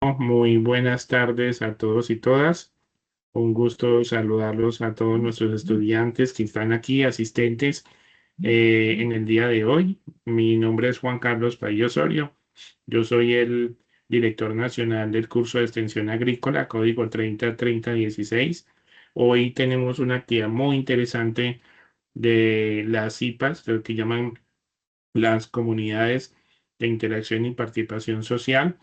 Muy buenas tardes a todos y todas. Un gusto saludarlos a todos nuestros estudiantes que están aquí, asistentes en el día de hoy. Mi nombre es Juan Carlos Paillo Osorio. Yo soy el director nacional del curso de extensión agrícola, código 303016. Hoy tenemos una actividad muy interesante de las IPAs, lo que llaman las comunidades de interacción y participación social,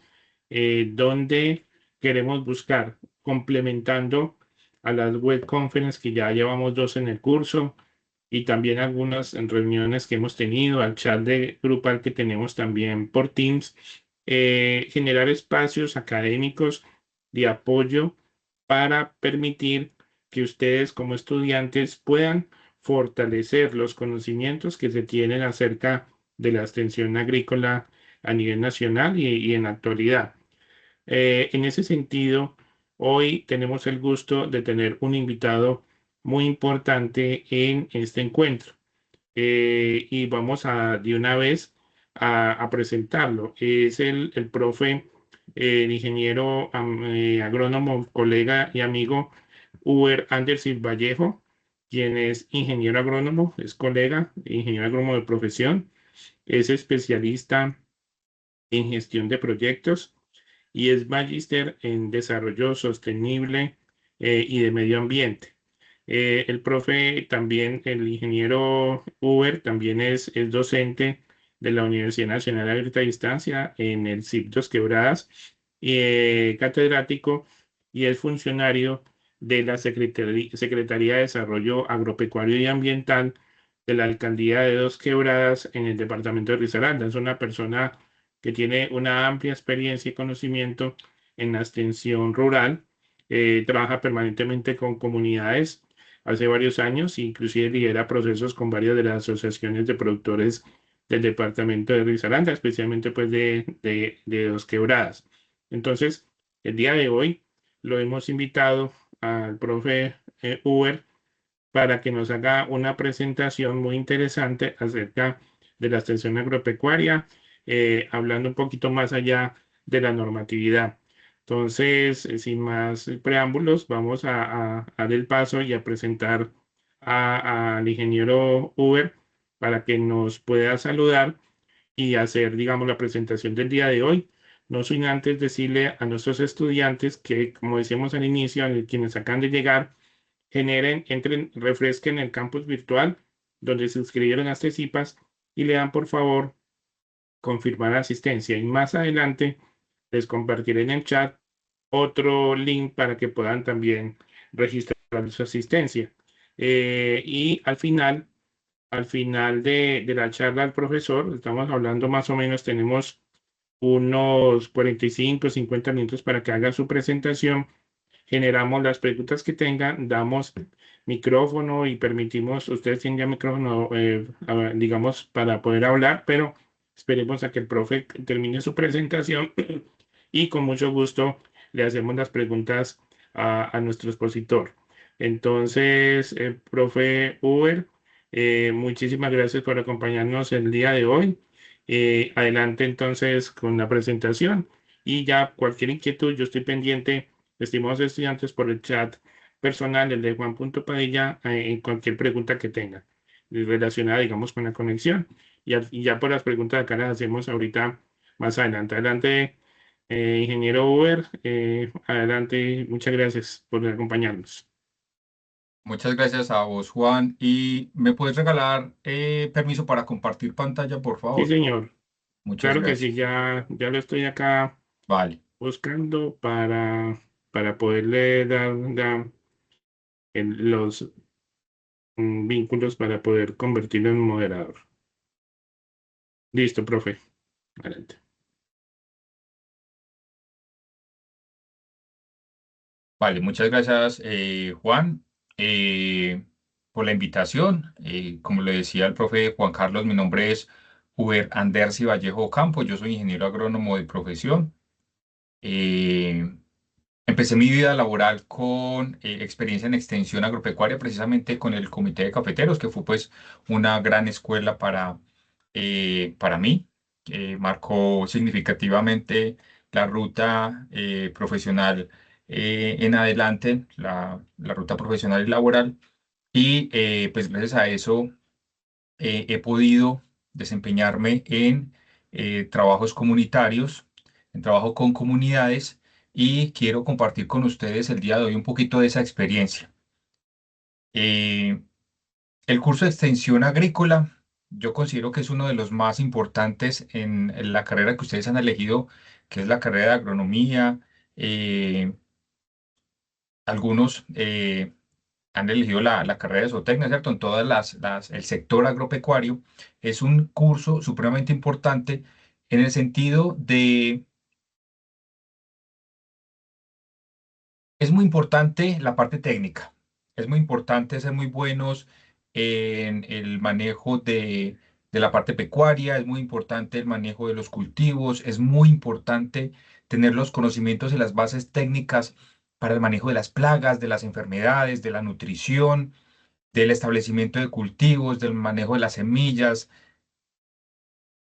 donde queremos buscar, complementando a las web conferences que ya llevamos dos en el curso y también algunas reuniones que hemos tenido, al chat de grupal que tenemos también por Teams, generar espacios académicos de apoyo para permitir que ustedes como estudiantes puedan fortalecer los conocimientos que se tienen acerca de la extensión agrícola a nivel nacional y en la actualidad. En ese sentido, hoy tenemos el gusto de tener un invitado muy importante en este encuentro. Y vamos de una vez a presentarlo. Es el profe, el ingeniero agrónomo, colega y amigo Uber Anderson Vallejo, quien es ingeniero agrónomo, es colega, ingeniero agrónomo de profesión, es especialista en gestión de proyectos y es magíster en desarrollo sostenible y de medio ambiente. El profe también, el ingeniero Uber, también es docente de la Universidad Nacional de Alta Distancia en el CIP Dos Quebradas, catedrático y es funcionario de la Secretaría de Desarrollo Agropecuario y Ambiental de la Alcaldía de Dos Quebradas en el departamento de Risaralda. Es una persona que tiene una amplia experiencia y conocimiento en la extensión rural, trabaja permanentemente con comunidades hace varios años, inclusive lidera procesos con varias de las asociaciones de productores del departamento de Risaralda, especialmente pues de Dos Quebradas. Entonces, el día de hoy lo hemos invitado al profe Uber para que nos haga una presentación muy interesante acerca de la extensión agropecuaria, hablando un poquito más allá de la normatividad. Entonces, sin más preámbulos, vamos a dar el paso y a presentar al ingeniero Uber para que nos pueda saludar y hacer, digamos, la presentación del día de hoy. No sin antes decirle a nuestros estudiantes que, como decíamos al inicio, a quienes acaban de llegar, entren, refresquen el campus virtual donde se inscribieron a estas CIPAS y le dan por favor confirmar asistencia. Y más adelante les compartiré en el chat otro link para que puedan también registrar su asistencia. Y al final de la charla del profesor, estamos hablando más o menos, tenemos unos 45, 50 minutos para que haga su presentación, generamos las preguntas que tengan, damos micrófono y permitimos, ustedes tienen ya micrófono, digamos, para poder hablar, pero esperemos a que el profe termine su presentación y con mucho gusto le hacemos las preguntas a nuestro expositor. Entonces, profe Uber, muchísimas gracias por acompañarnos el día de hoy. Adelante entonces con la presentación y ya cualquier inquietud, yo estoy pendiente, estimados estudiantes, por el chat personal, el de Juan.Padilla, en cualquier pregunta que tengan relacionada, digamos, con la conexión. Y ya por las preguntas acá las hacemos ahorita más adelante. Adelante, ingeniero Uber, adelante, muchas gracias por acompañarnos. Muchas gracias a vos, Juan. ¿Y me puedes regalar permiso para compartir pantalla, por Sí, favor? señor, Muchas claro que sí, gracias. ya lo estoy acá Vale. buscando para poderle dar los vínculos para poder convertirlo en moderador. Listo, profe. Adelante. Vale, muchas gracias, Juan, eh, por la invitación. Como le decía el profe Juan Carlos, mi nombre es Uber Andersi Vallejo Campo. Yo soy ingeniero agrónomo de profesión. Eh, Empecé mi vida laboral con experiencia en extensión agropecuaria, precisamente con el Comité de Cafeteros, que fue pues una gran escuela para mí, que marcó significativamente la ruta profesional en adelante, la ruta profesional y laboral. Y pues gracias a eso he podido desempeñarme en trabajos comunitarios, en trabajo con comunidades y quiero compartir con ustedes el día de hoy un poquito de esa experiencia. Eh, el curso de extensión agrícola, yo considero que es uno de los más importantes en la carrera que ustedes han elegido, que es la carrera de agronomía. Eh, algunos han elegido la carrera de zootecnia, ¿cierto? En todas el sector agropecuario es un curso supremamente importante en el sentido de, es muy importante la parte técnica, es muy importante ser muy buenos en el manejo de la parte pecuaria, es muy importante el manejo de los cultivos, es muy importante tener los conocimientos y las bases técnicas para el manejo de las plagas, de las enfermedades, de la nutrición, del establecimiento de cultivos, del manejo de las semillas.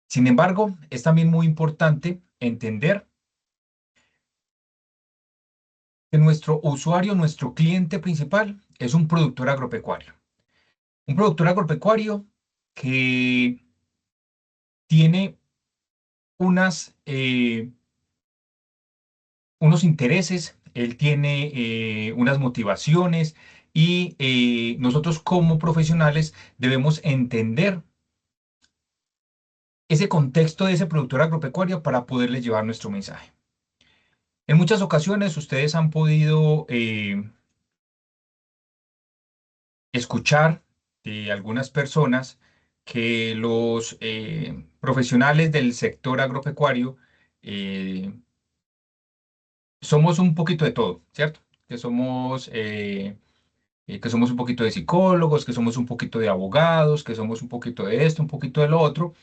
Sin embargo, es también muy importante entender que nuestro usuario, nuestro cliente principal, es un productor agropecuario. Un productor agropecuario que tiene unas, unos intereses, él tiene unas motivaciones y nosotros como profesionales debemos entender ese contexto de ese productor agropecuario para poderle llevar nuestro mensaje. En muchas ocasiones ustedes han podido escuchar de algunas personas que los profesionales del sector agropecuario eh, somos un poquito de todo, ¿cierto? Que somos un poquito de psicólogos, que somos un poquito de abogados, que somos un poquito de esto, un poquito de lo otro.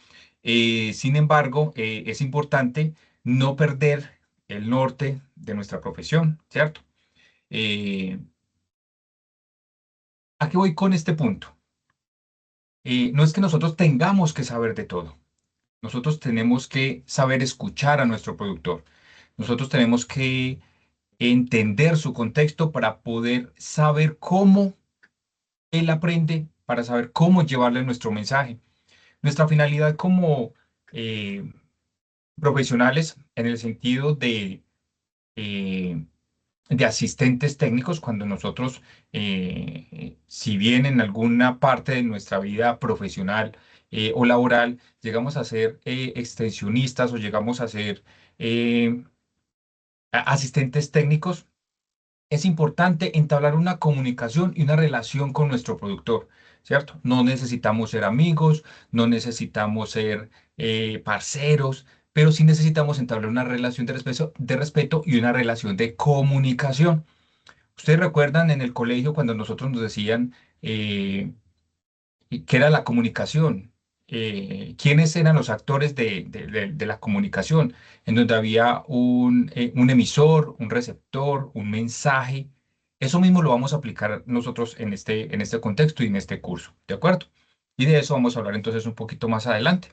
Sin embargo, es importante no perder el norte de nuestra profesión, ¿cierto? Eh, ¿A qué voy con este punto? No es que nosotros tengamos que saber de todo. Nosotros tenemos que saber escuchar a nuestro productor. Nosotros tenemos que entender su contexto para poder saber cómo él aprende, para saber cómo llevarle nuestro mensaje. Nuestra finalidad como eh, profesionales en el sentido eh, de asistentes técnicos, cuando nosotros, si bien en alguna parte de nuestra vida profesional o laboral, llegamos a ser extensionistas o llegamos a ser eh, asistentes técnicos, es importante entablar una comunicación y una relación con nuestro productor, ¿cierto? No necesitamos ser amigos, no necesitamos ser parceros, pero sí necesitamos entablar una relación de respeto y una relación de comunicación. ¿Ustedes recuerdan en el colegio cuando nosotros nos decían qué era la comunicación? ¿Quiénes eran los actores de la comunicación? En donde había un emisor, un receptor, un mensaje. Eso mismo lo vamos a aplicar nosotros en este contexto y en este curso, ¿de acuerdo? Y de eso vamos a hablar entonces un poquito más adelante.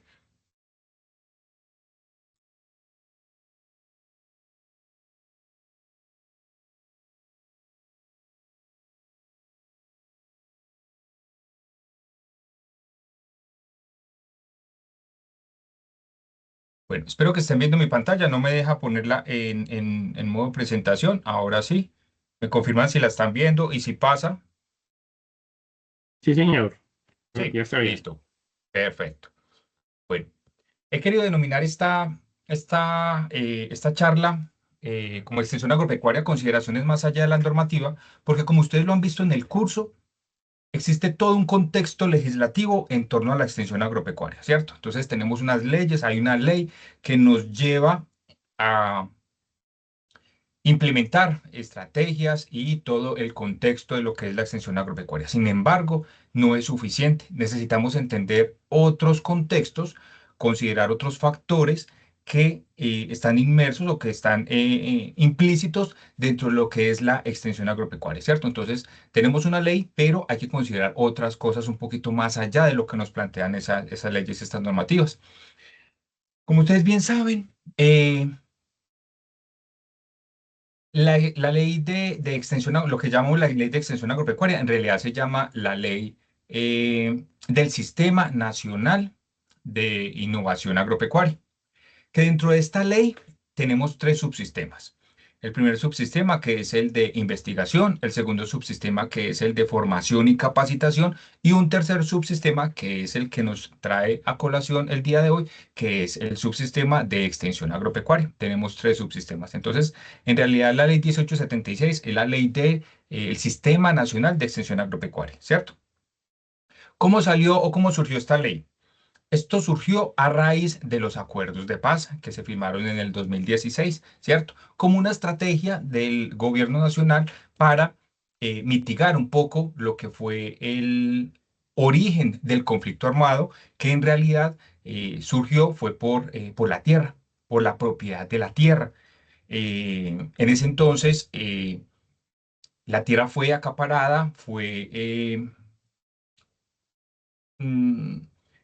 Bueno, espero que estén viendo mi pantalla. No me deja ponerla en modo presentación. Ahora sí. Me confirman si la están viendo y si pasa. Sí, señor. Sí, Ya está bien. listo. Perfecto. Bueno, he querido denominar esta charla como extensión agropecuaria, consideraciones más allá de la normativa, porque como ustedes lo han visto en el curso, existe todo un contexto legislativo en torno a la extensión agropecuaria, ¿cierto? Entonces tenemos unas leyes, hay una ley que nos lleva a implementar estrategias y todo el contexto de lo que es la extensión agropecuaria. Sin embargo, no es suficiente. Necesitamos entender otros contextos, considerar otros factores que están inmersos o que están implícitos dentro de lo que es la extensión agropecuaria, ¿cierto? Entonces, tenemos una ley, pero hay que considerar otras cosas un poquito más allá de lo que nos plantean esas leyes, estas normativas. Como ustedes bien saben, La ley de extensión, lo que llamamos la ley de extensión agropecuaria, en realidad se llama la ley del Sistema Nacional de Innovación Agropecuaria, que dentro de esta ley tenemos tres subsistemas. El primer subsistema que es el de investigación, el segundo subsistema que es el de formación y capacitación y un tercer subsistema que es el que nos trae a colación el día de hoy, que es el subsistema de extensión agropecuaria. Tenemos tres subsistemas. Entonces, en realidad la ley 1876 es la ley de, el Sistema Nacional de Extensión Agropecuaria, ¿cierto? ¿Cómo salió o cómo surgió esta ley? Esto surgió a raíz de los acuerdos de paz que se firmaron en el 2016, ¿cierto? Como una estrategia del gobierno nacional para mitigar un poco lo que fue el origen del conflicto armado, que en realidad surgió fue por la tierra, por la propiedad de la tierra. En ese entonces, la tierra fue acaparada, fue mm,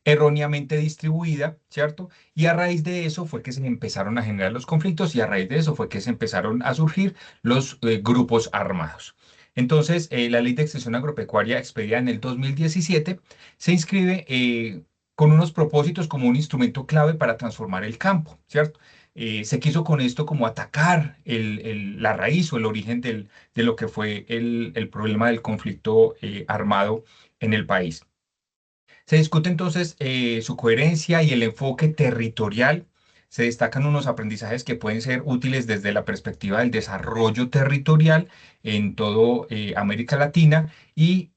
erróneamente distribuida, ¿cierto? Y a raíz de eso fue que se empezaron a generar los conflictos y a raíz de eso fue que se empezaron a surgir los grupos armados. Entonces, la ley de extensión agropecuaria expedida en el 2017 se inscribe con unos propósitos como un instrumento clave para transformar el campo, ¿cierto? Se quiso con esto como atacar la raíz o el origen de lo que fue el problema del conflicto armado en el país. Se discute entonces su coherencia y el enfoque territorial. Se destacan unos aprendizajes que pueden ser útiles desde la perspectiva del desarrollo territorial en todo América Latina y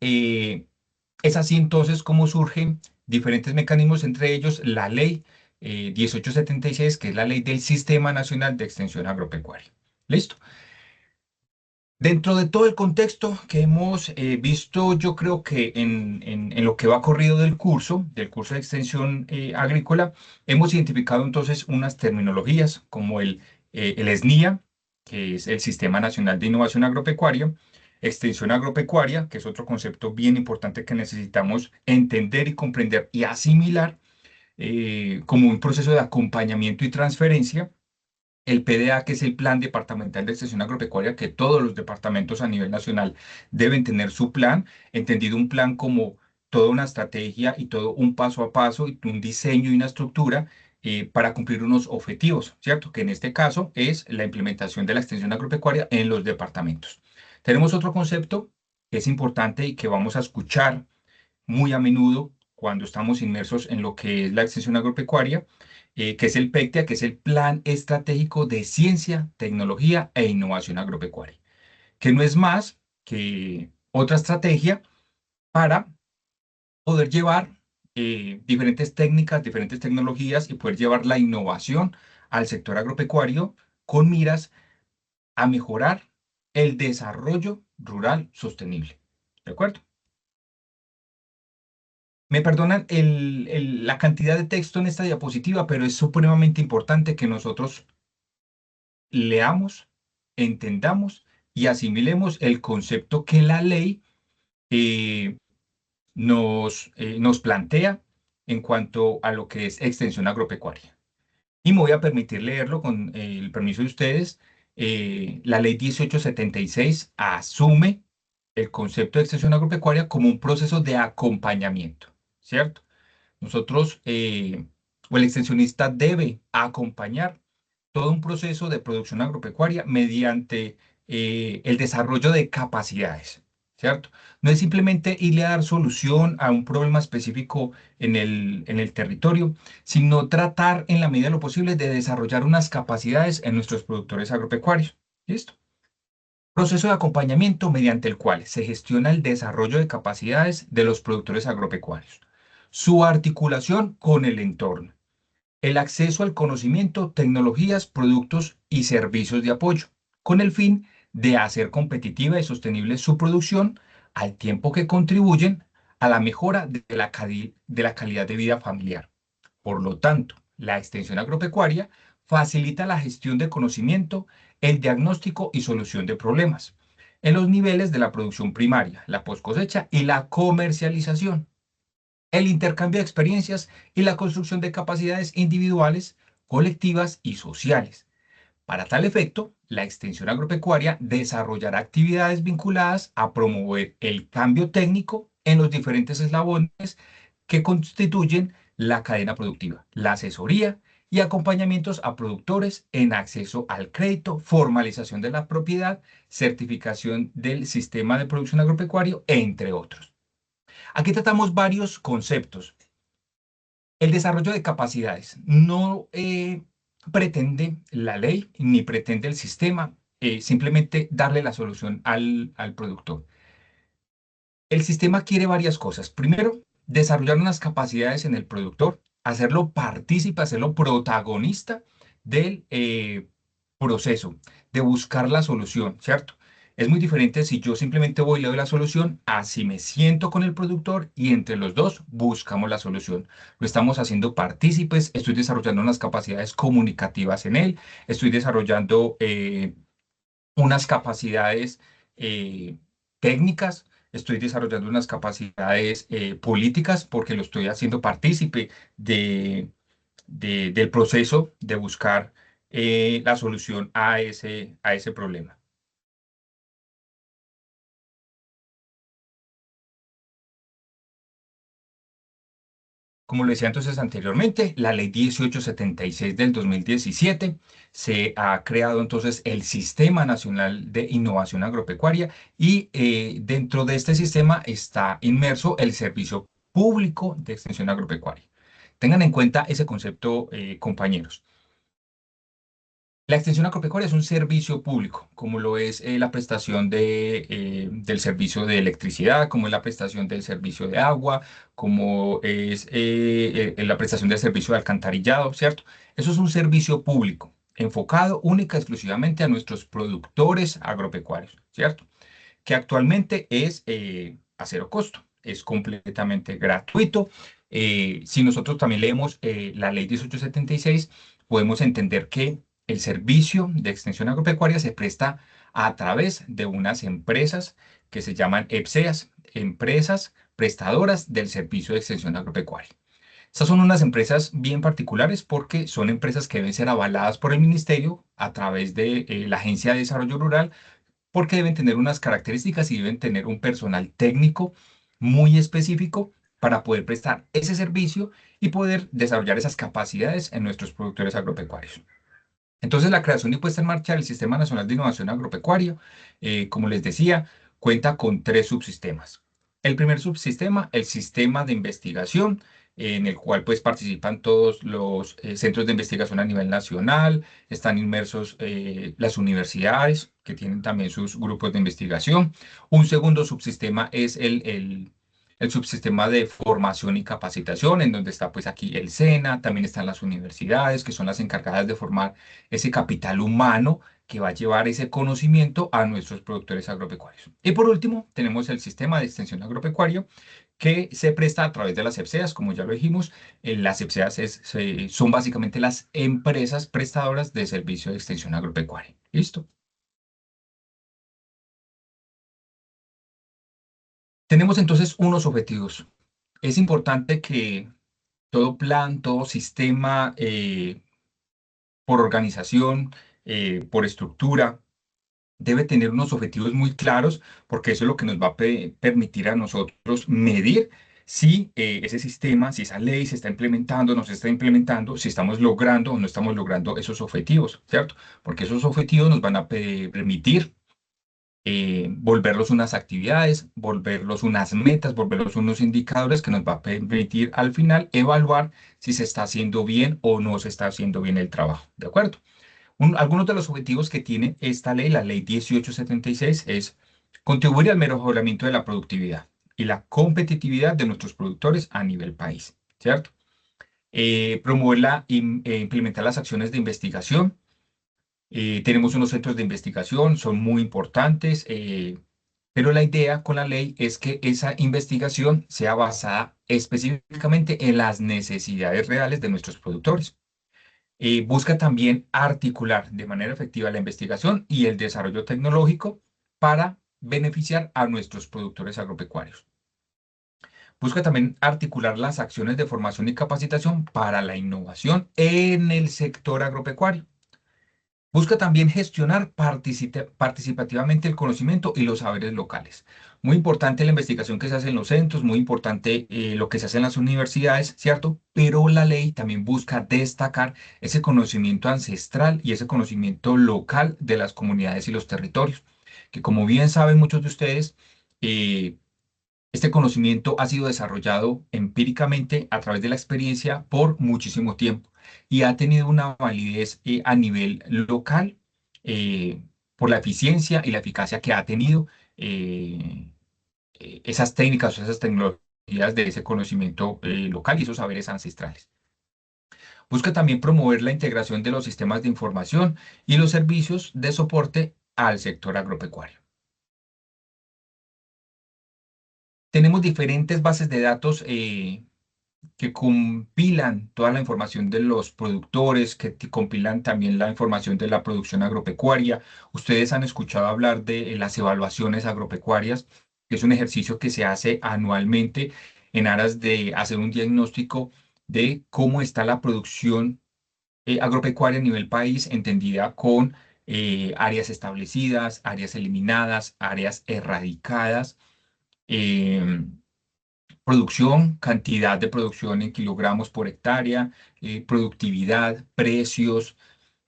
es así entonces como surgen diferentes mecanismos, entre ellos la ley 1876, que es la ley del Sistema Nacional de Extensión Agropecuaria. ¿Listo? Dentro de todo el contexto que hemos visto, yo creo que en lo que va corrido del curso de extensión agrícola, hemos identificado entonces unas terminologías como el SNIA, que es el Sistema Nacional de Innovación Agropecuaria, extensión agropecuaria, que es otro concepto bien importante que necesitamos entender y comprender y asimilar como un proceso de acompañamiento y transferencia, el PDA, que es el Plan Departamental de Extensión Agropecuaria, que todos los departamentos a nivel nacional deben tener su plan, entendido un plan como toda una estrategia y todo un paso a paso y un diseño y una estructura para cumplir unos objetivos, ¿cierto? Que en este caso es la implementación de la extensión agropecuaria en los departamentos. Tenemos otro concepto que es importante y que vamos a escuchar muy a menudo cuando estamos inmersos en lo que es la extensión agropecuaria, que es el PECTEA, que es el Plan Estratégico de Ciencia, Tecnología e Innovación Agropecuaria, que no es más que otra estrategia para poder llevar diferentes técnicas, diferentes tecnologías y poder llevar la innovación al sector agropecuario con miras a mejorar el desarrollo rural sostenible. ¿De acuerdo? Me perdonan la cantidad de texto en esta diapositiva, pero es supremamente importante que nosotros leamos, entendamos y asimilemos el concepto que la ley eh, nos plantea en cuanto a lo que es extensión agropecuaria. Y me voy a permitir leerlo con el permiso de ustedes. La ley 1876 asume el concepto de extensión agropecuaria como un proceso de acompañamiento, ¿cierto? Nosotros, o el extensionista debe acompañar todo un proceso de producción agropecuaria mediante el desarrollo de capacidades, ¿cierto? No es simplemente irle a dar solución a un problema específico en el territorio, sino tratar en la medida de lo posible de desarrollar unas capacidades en nuestros productores agropecuarios. ¿Listo? Proceso de acompañamiento mediante el cual se gestiona el desarrollo de capacidades de los productores agropecuarios, su articulación con el entorno, el acceso al conocimiento, tecnologías, productos y servicios de apoyo, con el fin de hacer competitiva y sostenible su producción al tiempo que contribuyen a la mejora de la calidad de vida familiar. Por lo tanto, la extensión agropecuaria facilita la gestión de conocimiento, el diagnóstico y solución de problemas en los niveles de la producción primaria, la post cosecha y la comercialización, el intercambio de experiencias y la construcción de capacidades individuales, colectivas y sociales Para tal efecto, la extensión agropecuaria desarrollará actividades vinculadas a promover el cambio técnico en los diferentes eslabones que constituyen la cadena productiva, la asesoría y acompañamientos a productores en acceso al crédito, formalización de la propiedad, certificación del sistema de producción agropecuario, entre otros. Aquí tratamos varios conceptos. El desarrollo de capacidades no pretende la ley ni pretende el sistema simplemente darle la solución al productor. El sistema quiere varias cosas. Primero, desarrollar unas capacidades en el productor, hacerlo partícipe, hacerlo protagonista del proceso, de buscar la solución, ¿cierto? Es muy diferente si yo simplemente voy y le doy la solución, a si me siento con el productor y entre los dos buscamos la solución. Lo estamos haciendo partícipes, estoy desarrollando unas capacidades comunicativas en él, estoy desarrollando unas capacidades eh, técnicas, estoy desarrollando unas capacidades políticas porque lo estoy haciendo partícipe del proceso de buscar la solución a ese problema. Como lo decía entonces anteriormente, la ley 1876 del 2017 se ha creado entonces el Sistema Nacional de Innovación Agropecuaria y dentro de este sistema está inmerso el Servicio Público de Extensión Agropecuaria. Tengan en cuenta ese concepto, compañeros. La extensión agropecuaria es un servicio público, como lo es la prestación del servicio de electricidad, como es la prestación del servicio de agua, como es la prestación del servicio de alcantarillado, ¿cierto? Eso es un servicio público, enfocado única y exclusivamente a nuestros productores agropecuarios, ¿cierto? Que actualmente es a cero costo, es completamente gratuito. Si nosotros también leemos la ley 1876, podemos entender que el servicio de extensión agropecuaria se presta a través de unas empresas que se llaman EPSEAS, empresas prestadoras del servicio de extensión agropecuaria. Estas son unas empresas bien particulares porque son empresas que deben ser avaladas por el ministerio a través de la Agencia de Desarrollo Rural porque deben tener unas características y deben tener un personal técnico muy específico para poder prestar ese servicio y poder desarrollar esas capacidades en nuestros productores agropecuarios. Entonces, la creación y puesta en marcha del Sistema Nacional de Innovación Agropecuario, como les decía, cuenta con tres subsistemas. El primer subsistema, el sistema de investigación, en el cual pues participan todos los centros de investigación a nivel nacional, están inmersos las universidades, que tienen también sus grupos de investigación. Un segundo subsistema es el subsistema de formación y capacitación, en donde está pues aquí el SENA, también están las universidades, que son las encargadas de formar ese capital humano que va a llevar ese conocimiento a nuestros productores agropecuarios. Y por último, tenemos el sistema de extensión agropecuario que se presta a través de las EPSEAS, como ya lo dijimos. Las EPSEAS son básicamente las empresas prestadoras de servicio de extensión agropecuaria. ¿Listo? Tenemos entonces unos objetivos. Es importante que todo plan, todo sistema, por organización, por estructura, debe tener unos objetivos muy claros, porque eso es lo que nos va a permitir a nosotros medir si ese sistema, si esa ley se está implementando, no se está implementando, si estamos logrando o no estamos logrando esos objetivos, ¿cierto? Porque esos objetivos nos van a permitir volverlos unas actividades, volverlos unas metas, volverlos unos indicadores que nos va a permitir al final evaluar si se está haciendo bien o no se está haciendo bien el trabajo, ¿de acuerdo? Algunos de los objetivos que tiene esta ley, la ley 1876, es contribuir al mejoramiento de la productividad y la competitividad de nuestros productores a nivel país, ¿cierto? Promover implementar las acciones de investigación. Tenemos unos centros de investigación, son muy importantes, pero la idea con la ley es que esa investigación sea basada específicamente en las necesidades reales de nuestros productores. Busca también articular de manera efectiva la investigación y el desarrollo tecnológico para beneficiar a nuestros productores agropecuarios. Busca también articular las acciones de formación y capacitación para la innovación en el sector agropecuario. Busca también gestionar participativamente el conocimiento y los saberes locales. Muy importante la investigación que se hace en los centros, muy importante lo que se hace en las universidades, ¿cierto? Pero la ley también busca destacar ese conocimiento ancestral y ese conocimiento local de las comunidades y los territorios, que como bien saben muchos de ustedes, eh, este conocimiento ha sido desarrollado empíricamente a través de la experiencia por muchísimo tiempo y ha tenido una validez a nivel local por la eficiencia y la eficacia que ha tenido eh, esas técnicas o esas tecnologías de ese conocimiento local y esos saberes ancestrales. Busca también promover la integración de los sistemas de información y los servicios de soporte al sector agropecuario. Tenemos diferentes bases de datos que compilan toda la información de los productores, que compilan también la información de la producción agropecuaria. Ustedes han escuchado hablar de las evaluaciones agropecuarias, que es un ejercicio que se hace anualmente en aras de hacer un diagnóstico de cómo está la producción agropecuaria a nivel país, entendida con áreas establecidas, áreas eliminadas, áreas erradicadas. em, Producción, cantidad de producción en kilogramos por hectárea, productividad, precios.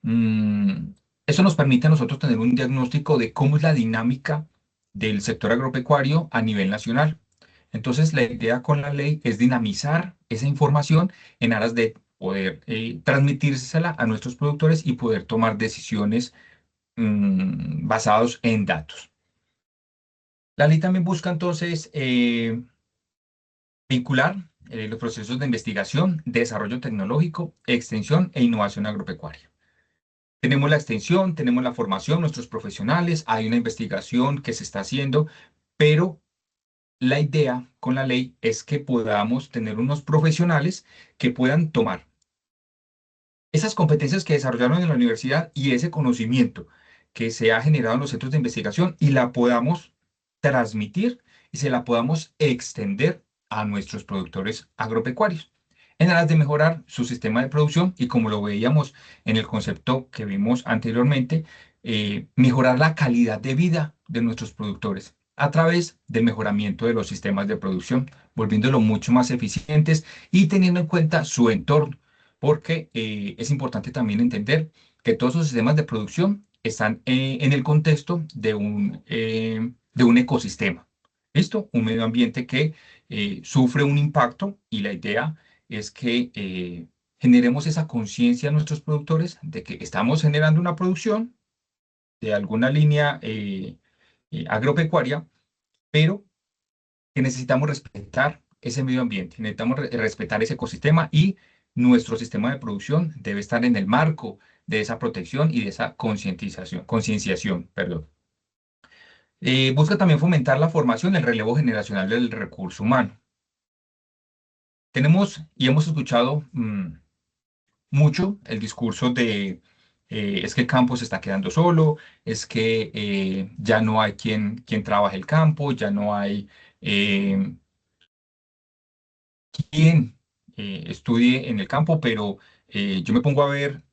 mm, Eso nos permite a nosotros tener un diagnóstico de cómo es la dinámica del sector agropecuario a nivel nacional. Entonces, la idea con la ley es dinamizar esa información en aras de poder transmitírsela a nuestros productores y poder tomar decisiones basados en datos. La ley también busca entonces vincular los procesos de investigación, desarrollo tecnológico, extensión e innovación agropecuaria. Tenemos la extensión, tenemos la formación, nuestros profesionales, hay una investigación que se está haciendo, pero la idea con la ley es que podamos tener unos profesionales que puedan tomar esas competencias que desarrollaron en la universidad y ese conocimiento que se ha generado en los centros de investigación y la podamos transmitir y se la podamos extender a nuestros productores agropecuarios en aras de mejorar su sistema de producción y como lo veíamos en el concepto que vimos anteriormente, mejorar la calidad de vida de nuestros productores a través del mejoramiento de los sistemas de producción, volviéndolo mucho más eficientes y teniendo en cuenta su entorno porque es importante también entender que todos los sistemas de producción están en el contexto de un ecosistema. ¿Listo? Un medio ambiente que sufre un impacto y la idea es que generemos esa conciencia a nuestros productores de que estamos generando una producción de alguna línea agropecuaria, pero que necesitamos respetar ese medio ambiente, necesitamos respetar ese ecosistema y nuestro sistema de producción debe estar en el marco de esa protección y de esa concienciación, perdón. Busca también fomentar la formación, el relevo generacional del recurso humano. Tenemos y hemos escuchado mucho el discurso de es que el campo se está quedando solo, es que ya no hay quien trabaje el campo, ya no hay eh, quien estudie en el campo, pero yo me pongo a ver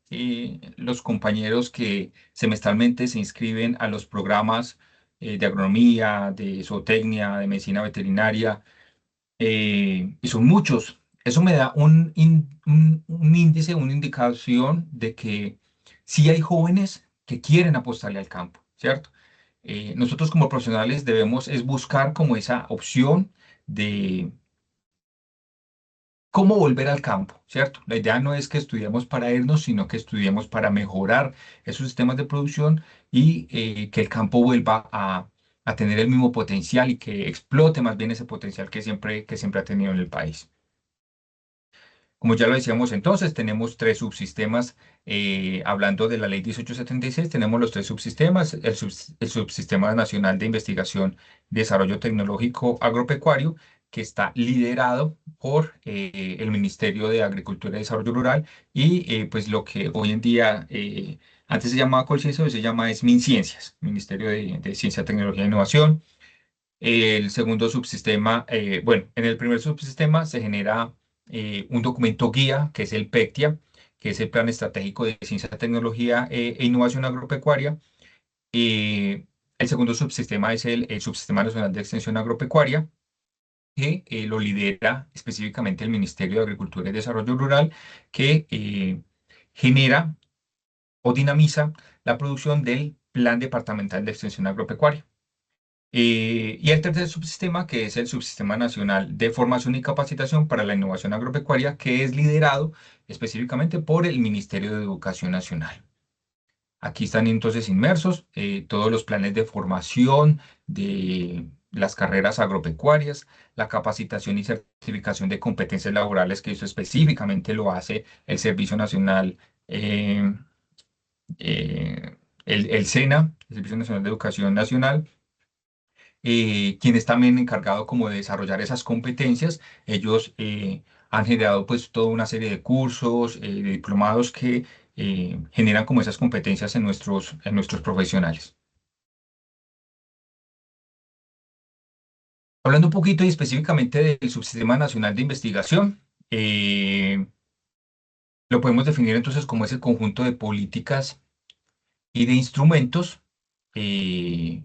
los compañeros que semestralmente se inscriben a los programas de agronomía, de zootecnia, de medicina veterinaria, y son muchos. Eso me da un índice, una indicación de que sí hay jóvenes que quieren apostarle al campo, ¿cierto? Nosotros como profesionales debemos es buscar como esa opción de cómo volver al campo, ¿cierto? La idea no es que estudiemos para irnos, sino que estudiemos para mejorar esos sistemas de producción y que el campo vuelva a tener el mismo potencial y que explote más bien ese potencial que siempre ha tenido en el país. Como ya lo decíamos entonces, tenemos tres subsistemas. Hablando de la ley 1876, tenemos los tres subsistemas. El subsistema nacional de investigación y desarrollo tecnológico agropecuario, que está liderado por el Ministerio de Agricultura y Desarrollo Rural y pues lo que hoy en día, antes se llamaba Colciencia, hoy se llama es MinCiencias, Ministerio de Ciencia, Tecnología e Innovación. El segundo subsistema, bueno, en el primer subsistema se genera un documento guía, que es el PECTIA, que es el Plan Estratégico de Ciencia, Tecnología e Innovación Agropecuaria. El segundo subsistema es el Subsistema Nacional de Extensión Agropecuaria, que lo lidera específicamente el Ministerio de Agricultura y Desarrollo Rural, que genera o dinamiza la producción del Plan Departamental de Extensión Agropecuaria. Y el tercer subsistema, que es el Subsistema Nacional de Formación y Capacitación para la Innovación Agropecuaria, que es liderado específicamente por el Ministerio de Educación Nacional. Aquí están entonces inmersos todos los planes de formación de las carreras agropecuarias, la capacitación y certificación de competencias laborales, que eso específicamente lo hace el Servicio Nacional, eh, el SENA, el Servicio Nacional de Educación Nacional, quien es también encargado como de desarrollar esas competencias. Ellos han generado pues toda una serie de cursos, de diplomados que generan como esas competencias en nuestros profesionales. Hablando un poquito y específicamente del Subsistema Nacional de Investigación, eh, lo podemos definir entonces como ese conjunto de políticas y de instrumentos eh,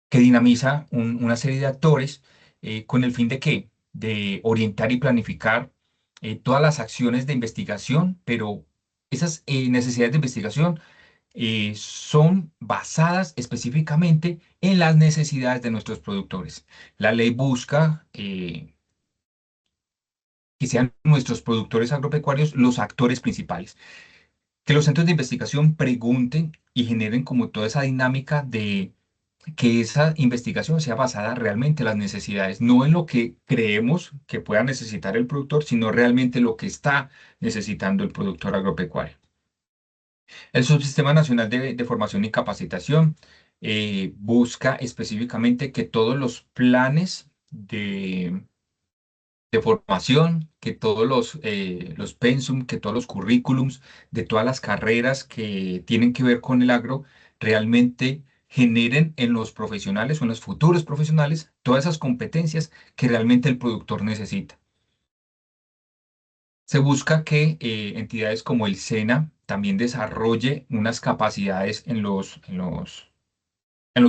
que dinamiza una serie de actores con el fin de qué? De orientar y planificar todas las acciones de investigación, pero esas necesidades de investigación son basadas específicamente en las necesidades de nuestros productores. La ley busca que sean nuestros productores agropecuarios los actores principales, que los centros de investigación pregunten y generen como toda esa dinámica de que esa investigación sea basada realmente en las necesidades, no en lo que creemos que pueda necesitar el productor, sino realmente lo que está necesitando el productor agropecuario. El Subsistema Nacional de Formación y Capacitación busca específicamente que todos los planes de formación, que todos los pensum, que todos los currículums de todas las carreras que tienen que ver con el agro realmente generen en los profesionales o en los futuros profesionales todas esas competencias que realmente el productor necesita. Se busca que entidades como el SENA también desarrolle unas capacidades en los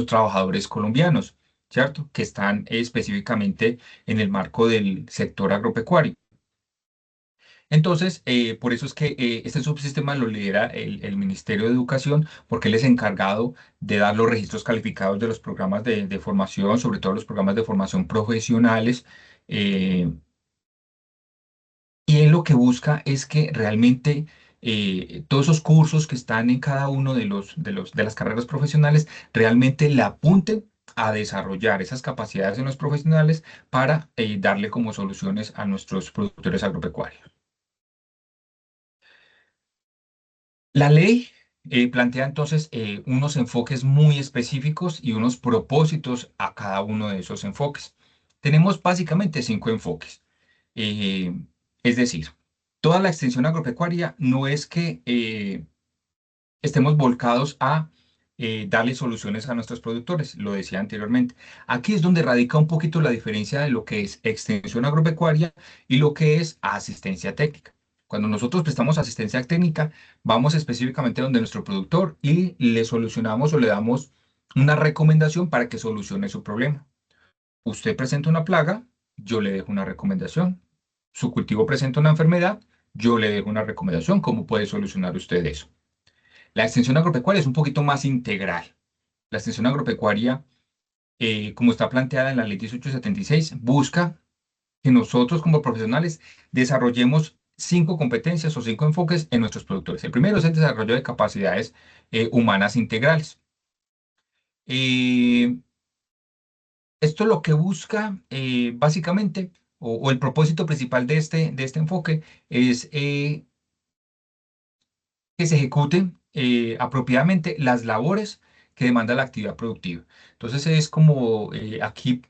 trabajadores colombianos, ¿cierto? Que están específicamente en el marco del sector agropecuario. Entonces, por eso es que este subsistema lo lidera el Ministerio de Educación, porque él es encargado de dar los registros calificados de los programas de formación, sobre todo los programas de formación profesionales. eh, y él lo que busca es que realmente todos esos cursos que están en cada uno de las carreras profesionales realmente le apunten a desarrollar esas capacidades en los profesionales para darle como soluciones a nuestros productores agropecuarios. La ley plantea entonces unos enfoques muy específicos y unos propósitos a cada uno de esos enfoques. Tenemos básicamente 5 enfoques. Eh, es decir, toda la extensión agropecuaria no es que estemos volcados a darle soluciones a nuestros productores, lo decía anteriormente. Aquí es donde radica un poquito la diferencia de lo que es extensión agropecuaria y lo que es asistencia técnica. Cuando nosotros prestamos asistencia técnica, vamos específicamente donde nuestro productor y le solucionamos o le damos una recomendación para que solucione su problema. Usted presenta una plaga, yo le dejo una recomendación. Su cultivo presenta una enfermedad, yo le dejo una recomendación. ¿Cómo puede solucionar usted eso? La extensión agropecuaria es un poquito más integral. La extensión agropecuaria, como está planteada en la Ley 1876, busca que nosotros como profesionales desarrollemos 5 competencias o 5 enfoques en nuestros productores. El primero es el desarrollo de capacidades humanas integrales. Eh, Esto lo que busca básicamente, o el propósito principal de este enfoque, es que se ejecuten apropiadamente las labores que demanda la actividad productiva. Entonces es como aquí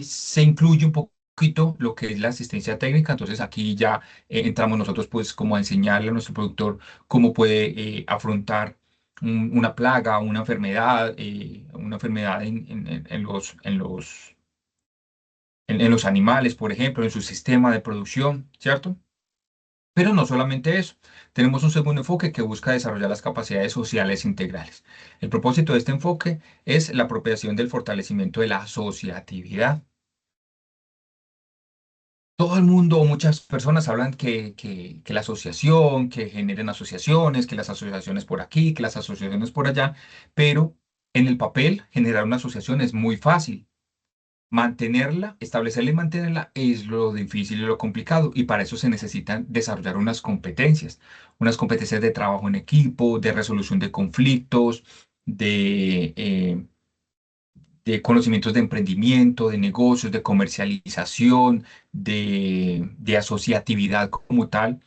se incluye un poquito lo que es la asistencia técnica. Entonces aquí ya entramos nosotros pues como a enseñarle a nuestro productor cómo puede afrontar una plaga, una enfermedad en los animales, por ejemplo, en su sistema de producción, ¿cierto? Pero no solamente eso, tenemos un segundo enfoque que busca desarrollar las capacidades sociales integrales. El propósito de este enfoque es la apropiación del fortalecimiento de la asociatividad. Todo el mundo o muchas personas hablan que la asociación, que generen asociaciones, que las asociaciones por aquí, que las asociaciones por allá, pero en el papel generar una asociación es muy fácil. Mantenerla, establecerla y mantenerla es lo difícil y lo complicado, y para eso se necesitan desarrollar unas competencias de trabajo en equipo, de resolución de conflictos, de conocimientos de emprendimiento, de negocios, de comercialización, de asociatividad como tal,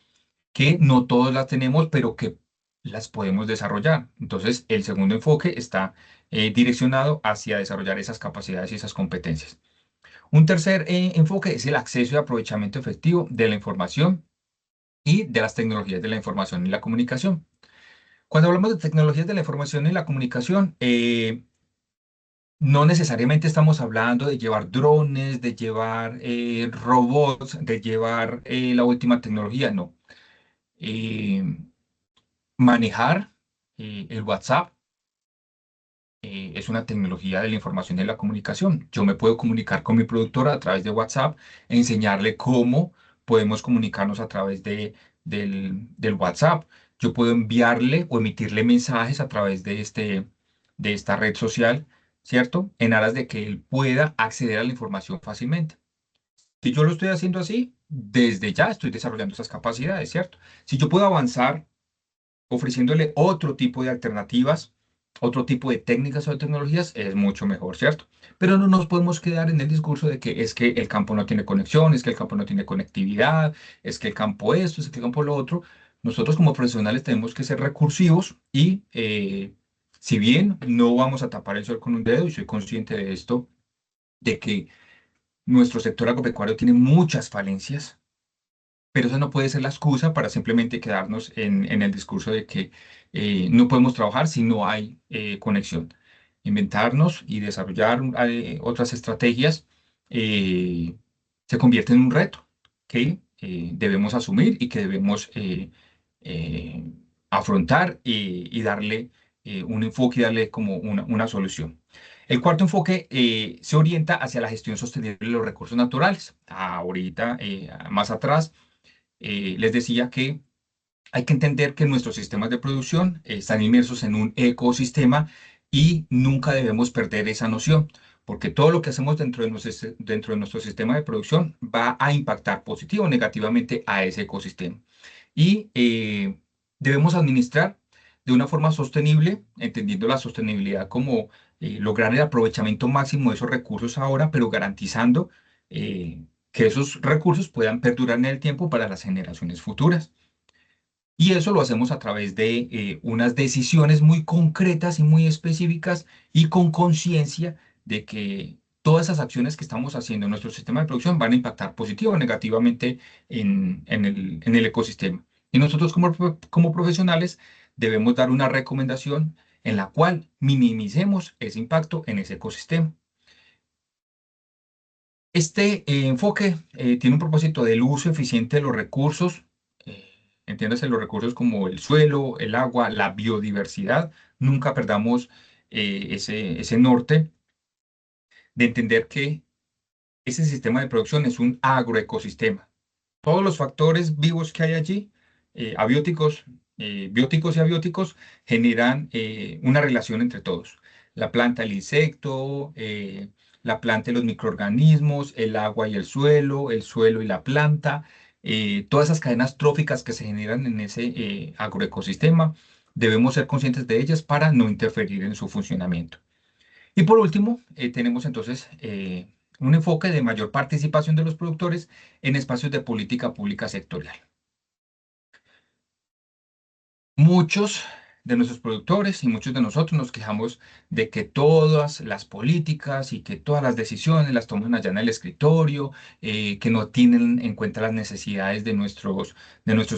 que no todos las tenemos, pero que las podemos desarrollar. Entonces, el segundo enfoque está direccionado hacia desarrollar esas capacidades y esas competencias. Un tercer enfoque es el acceso y aprovechamiento efectivo de la información y de las tecnologías de la información y la comunicación. Cuando hablamos de tecnologías de la información y la comunicación, no necesariamente estamos hablando de llevar drones, de llevar robots, de llevar la última tecnología, no. Eh, Manejar el WhatsApp es una tecnología de la información y de la comunicación. Yo me puedo comunicar con mi productora a través de WhatsApp e enseñarle cómo podemos comunicarnos a través del WhatsApp. Yo puedo enviarle o emitirle mensajes a través de esta red social, ¿cierto? En aras de que él pueda acceder a la información fácilmente. Si yo lo estoy haciendo así, desde ya estoy desarrollando esas capacidades, ¿cierto? Si yo puedo avanzar ofreciéndole otro tipo de alternativas, otro tipo de técnicas o tecnologías, es mucho mejor, ¿cierto? Pero no nos podemos quedar en el discurso de que es que el campo no tiene conexión, es que el campo no tiene conectividad, es que el campo esto, es que el campo lo otro. Nosotros como profesionales tenemos que ser recursivos y si bien no vamos a tapar el sol con un dedo, y soy consciente de esto, de que nuestro sector agropecuario tiene muchas falencias, pero eso no puede ser la excusa para simplemente quedarnos en el discurso de que no podemos trabajar si no hay conexión. Inventarnos y desarrollar otras estrategias eh, se convierte en un reto que debemos asumir y que debemos eh, afrontar y darle un enfoque y darle como una solución. El cuarto enfoque se orienta hacia la gestión sostenible de los recursos naturales. Ahorita, más atrás, les decía que hay que entender que nuestros sistemas de producción están inmersos en un ecosistema y nunca debemos perder esa noción, porque todo lo que hacemos dentro de nuestro sistema de producción va a impactar positivo o negativamente a ese ecosistema. Y debemos administrar de una forma sostenible, entendiendo la sostenibilidad como lograr el aprovechamiento máximo de esos recursos ahora, pero garantizando que esos recursos puedan perdurar en el tiempo para las generaciones futuras. Y eso lo hacemos a través de unas decisiones muy concretas y muy específicas y con conciencia de que todas esas acciones que estamos haciendo en nuestro sistema de producción van a impactar positivo o negativamente en el ecosistema. Y nosotros como profesionales debemos dar una recomendación en la cual minimicemos ese impacto en ese ecosistema. Este enfoque tiene un propósito del uso eficiente de los recursos, entiéndase los recursos como el suelo, el agua, la biodiversidad. Nunca perdamos ese norte de entender que ese sistema de producción es un agroecosistema. Todos los factores vivos que hay allí, abióticos, bióticos y abióticos, generan una relación entre todos. La planta, el insecto, la planta y los microorganismos, el agua y el suelo y la planta, todas esas cadenas tróficas que se generan en ese agroecosistema, debemos ser conscientes de ellas para no interferir en su funcionamiento. Y por último, tenemos entonces un enfoque de mayor participación de los productores en espacios de política pública sectorial. Muchos de nuestros productores y muchos de nosotros nos quejamos de que todas las políticas y que todas las decisiones las toman allá en el escritorio, que no tienen en cuenta las necesidades de nuestros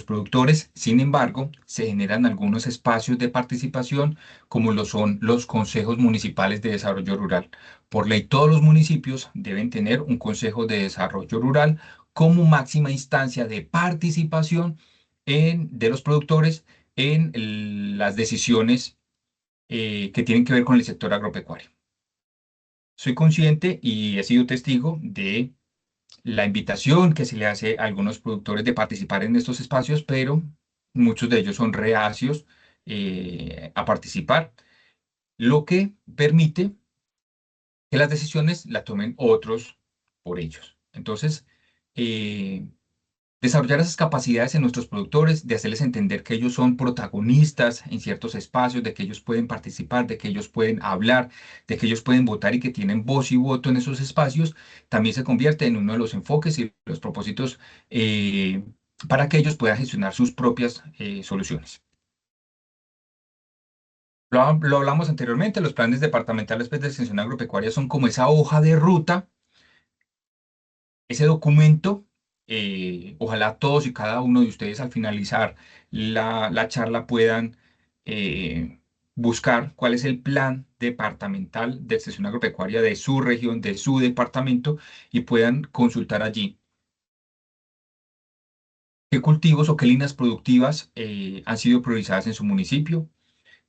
productores. Sin embargo, se generan algunos espacios de participación, como lo son los consejos municipales de desarrollo rural. Por ley, todos los municipios deben tener un consejo de desarrollo rural como máxima instancia de participación de los productores en las decisiones que tienen que ver con el sector agropecuario. Soy consciente y he sido testigo de la invitación que se le hace a algunos productores de participar en estos espacios, pero muchos de ellos son reacios a participar, lo que permite que las decisiones las tomen otros por ellos. Entonces, eh, desarrollar esas capacidades en nuestros productores, de hacerles entender que ellos son protagonistas en ciertos espacios, de que ellos pueden participar, de que ellos pueden hablar, de que ellos pueden votar y que tienen voz y voto en esos espacios, también se convierte en uno de los enfoques y los propósitos para que ellos puedan gestionar sus propias soluciones. Lo hablamos anteriormente, los planes departamentales pues, de extensión agropecuaria son como esa hoja de ruta, ese documento. Ojalá todos y cada uno de ustedes al finalizar la charla puedan eh, buscar cuál es el plan departamental de extensión agropecuaria de su región, de su departamento, y puedan consultar allí qué cultivos o qué líneas productivas han sido priorizadas en su municipio,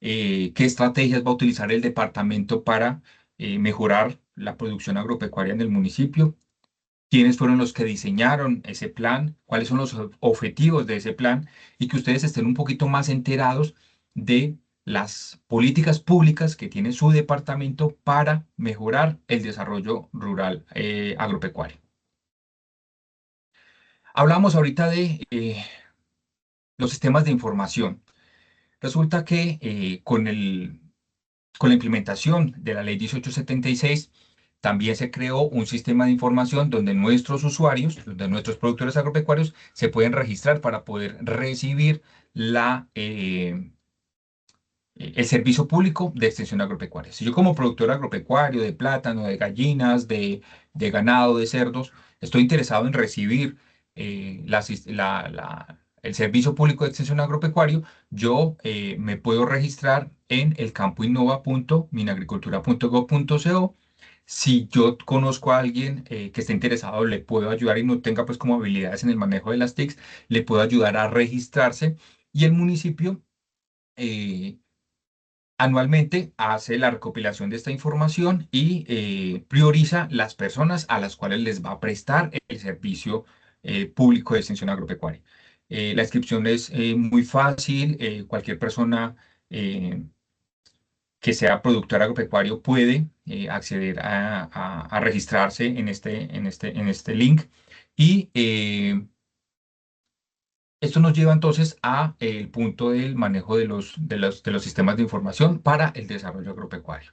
qué estrategias va a utilizar el departamento para mejorar la producción agropecuaria en el municipio, quiénes fueron los que diseñaron ese plan, cuáles son los objetivos de ese plan, y que ustedes estén un poquito más enterados de las políticas públicas que tiene su departamento para mejorar el desarrollo rural agropecuario. Hablamos ahorita de los sistemas de información. Resulta que con la implementación de la ley 1876, también se creó un sistema de información donde nuestros usuarios, donde nuestros productores agropecuarios se pueden registrar para poder recibir el servicio público de extensión agropecuaria. Si yo como productor agropecuario de plátano, de gallinas, de ganado, de cerdos, estoy interesado en recibir el servicio público de extensión agropecuario, yo me puedo registrar en el campoinnova.minagricultura.gov.co. Si yo conozco a alguien que esté interesado, le puedo ayudar y no tenga pues como habilidades en el manejo de las TICs, le puedo ayudar a registrarse y el municipio anualmente hace la recopilación de esta información y prioriza las personas a las cuales les va a prestar el servicio público de extensión agropecuaria. La inscripción es muy fácil, cualquier persona que sea productor agropecuario puede acceder a registrarse en este link y esto nos lleva entonces a el punto del manejo de los sistemas de información para el desarrollo agropecuario.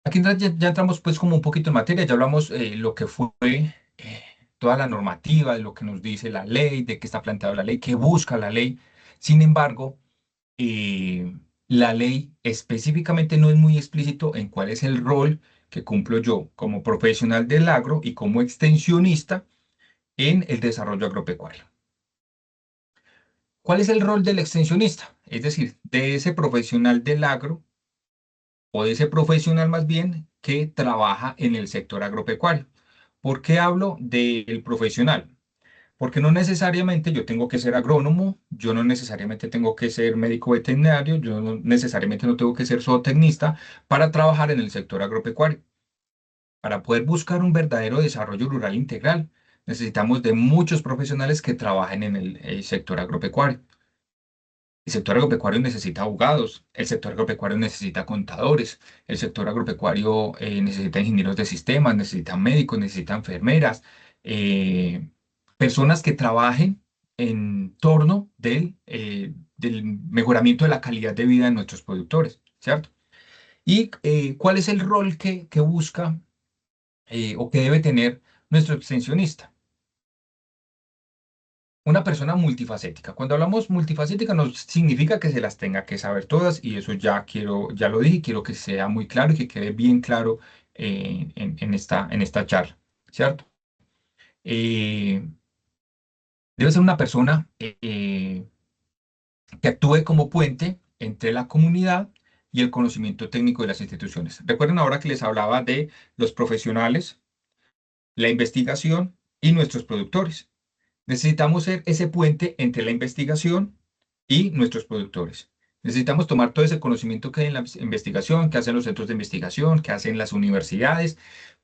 Aquí ya entramos pues como un poquito en materia, ya hablamos lo que fue toda la normativa, de lo que nos dice la ley, de qué está planteada la ley, qué busca la ley. Sin embargo, eh, la ley específicamente no es muy explícito en cuál es el rol que cumplo yo como profesional del agro y como extensionista en el desarrollo agropecuario. ¿Cuál es el rol del extensionista? Es decir, de ese profesional del agro o de ese profesional más bien que trabaja en el sector agropecuario. ¿Por qué hablo del profesional? Porque no necesariamente yo tengo que ser agrónomo, yo no necesariamente tengo que ser médico veterinario, yo no necesariamente no tengo que ser zootecnista para trabajar en el sector agropecuario. Para poder buscar un verdadero desarrollo rural integral, necesitamos de muchos profesionales que trabajen en el sector agropecuario. El sector agropecuario necesita abogados, el sector agropecuario necesita contadores, el sector agropecuario necesita ingenieros de sistemas, necesita médicos, necesita enfermeras, eh, personas que trabajen en torno del mejoramiento de la calidad de vida de nuestros productores, ¿cierto? ¿Y cuál es el rol que busca o que debe tener nuestro extensionista? Una persona multifacética. Cuando hablamos multifacética no significa que se las tenga que saber todas y eso ya lo dije, quiero que sea muy claro y que quede bien claro en esta charla, ¿cierto? Eh, Debe ser una persona que actúe como puente entre la comunidad y el conocimiento técnico de las instituciones. Recuerden ahora que les hablaba de los profesionales, la investigación y nuestros productores. Necesitamos ser ese puente entre la investigación y nuestros productores. Necesitamos tomar todo ese conocimiento que hay en la investigación, que hacen los centros de investigación, que hacen las universidades,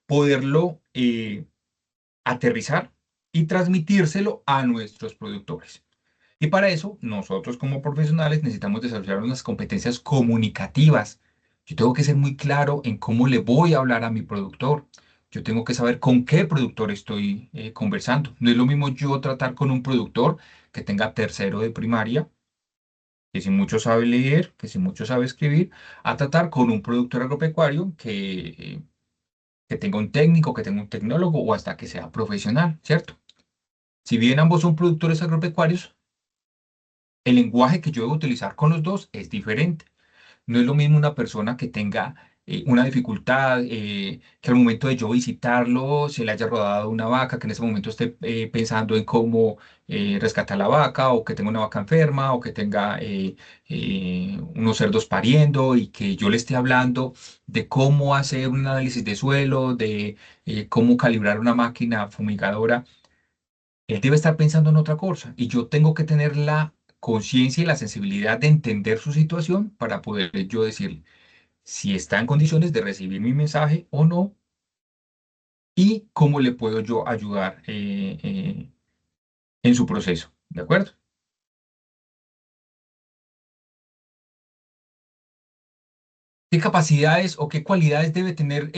poderlo aterrizar y transmitírselo a nuestros productores. Y para eso, nosotros como profesionales necesitamos desarrollar unas competencias comunicativas. Yo tengo que ser muy claro en cómo le voy a hablar a mi productor. Yo tengo que saber con qué productor estoy conversando. No es lo mismo yo tratar con un productor que tenga tercero de primaria, que si mucho sabe leer, que si mucho sabe escribir, a tratar con un productor agropecuario que tenga un técnico, que tenga un tecnólogo o hasta que sea profesional, ¿cierto? Si bien ambos son productores agropecuarios, el lenguaje que yo debo utilizar con los dos es diferente. No es lo mismo una persona que tenga una dificultad, que al momento de yo visitarlo se le haya rodado una vaca, que en ese momento esté pensando en cómo rescatar la vaca, o que tenga una vaca enferma, o que tenga unos cerdos pariendo, y que yo le esté hablando de cómo hacer un análisis de suelo, de cómo calibrar una máquina fumigadora. Él debe estar pensando en otra cosa y yo tengo que tener la conciencia y la sensibilidad de entender su situación para poder yo decirle si está en condiciones de recibir mi mensaje o no, y cómo le puedo yo ayudar en su proceso. ¿De acuerdo? ¿Qué capacidades o qué cualidades debe tener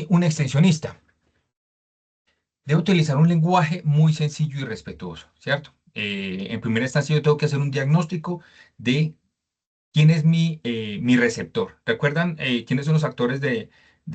un extensionista? Debe utilizar un lenguaje muy sencillo y respetuoso, ¿cierto? En primera instancia yo tengo que hacer un diagnóstico de quién es mi receptor. ¿Recuerdan quiénes son los actores de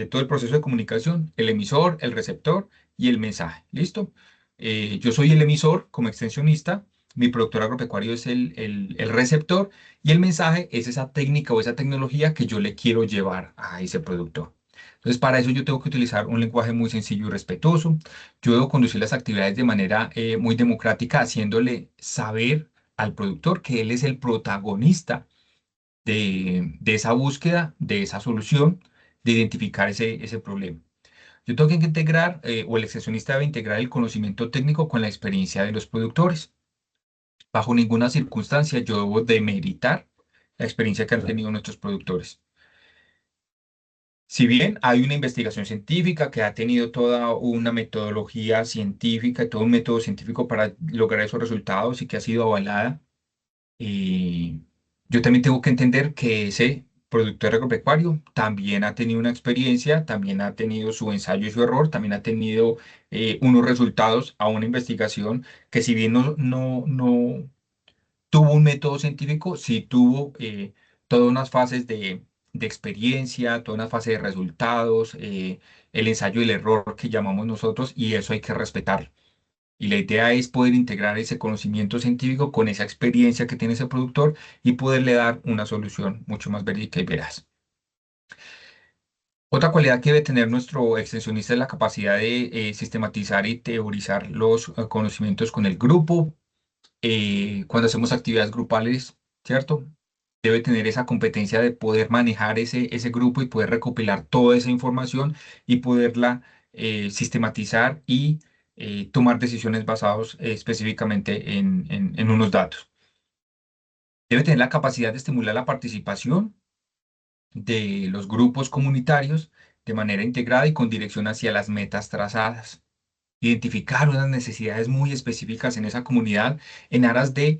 todo el proceso de comunicación? El emisor, el receptor y el mensaje. ¿Listo? Yo soy el emisor como extensionista, mi productor agropecuario es el receptor, y el mensaje es esa técnica o esa tecnología que yo le quiero llevar a ese productor. Entonces, para eso yo tengo que utilizar un lenguaje muy sencillo y respetuoso. Yo debo conducir las actividades de manera muy democrática, haciéndole saber al productor que él es el protagonista de esa búsqueda, de esa solución, de identificar ese problema. Yo tengo que integrar, o el extensionista debe integrar el conocimiento técnico con la experiencia de los productores. Bajo ninguna circunstancia yo debo demeritar la experiencia que han tenido nuestros productores. Si bien hay una investigación científica que ha tenido toda una metodología científica y todo un método científico para lograr esos resultados y que ha sido avalada, y yo también tengo que entender que ese productor agropecuario también ha tenido una experiencia, también ha tenido su ensayo y su error, también ha tenido unos resultados a una investigación que, si bien no tuvo un método científico, sí tuvo todas unas fases de experiencia, toda una fase de resultados, el ensayo y el error que llamamos nosotros, y eso hay que respetarlo. Y la idea es poder integrar ese conocimiento científico con esa experiencia que tiene ese productor y poderle dar una solución mucho más verídica y veraz. Otra cualidad que debe tener nuestro extensionista es la capacidad de sistematizar y teorizar los conocimientos con el grupo. Cuando hacemos actividades grupales, ¿cierto? Debe tener esa competencia de poder manejar ese grupo y poder recopilar toda esa información y poderla sistematizar y tomar decisiones basadas específicamente en unos datos. Debe tener la capacidad de estimular la participación de los grupos comunitarios de manera integrada y con dirección hacia las metas trazadas. Identificar unas necesidades muy específicas en esa comunidad en aras de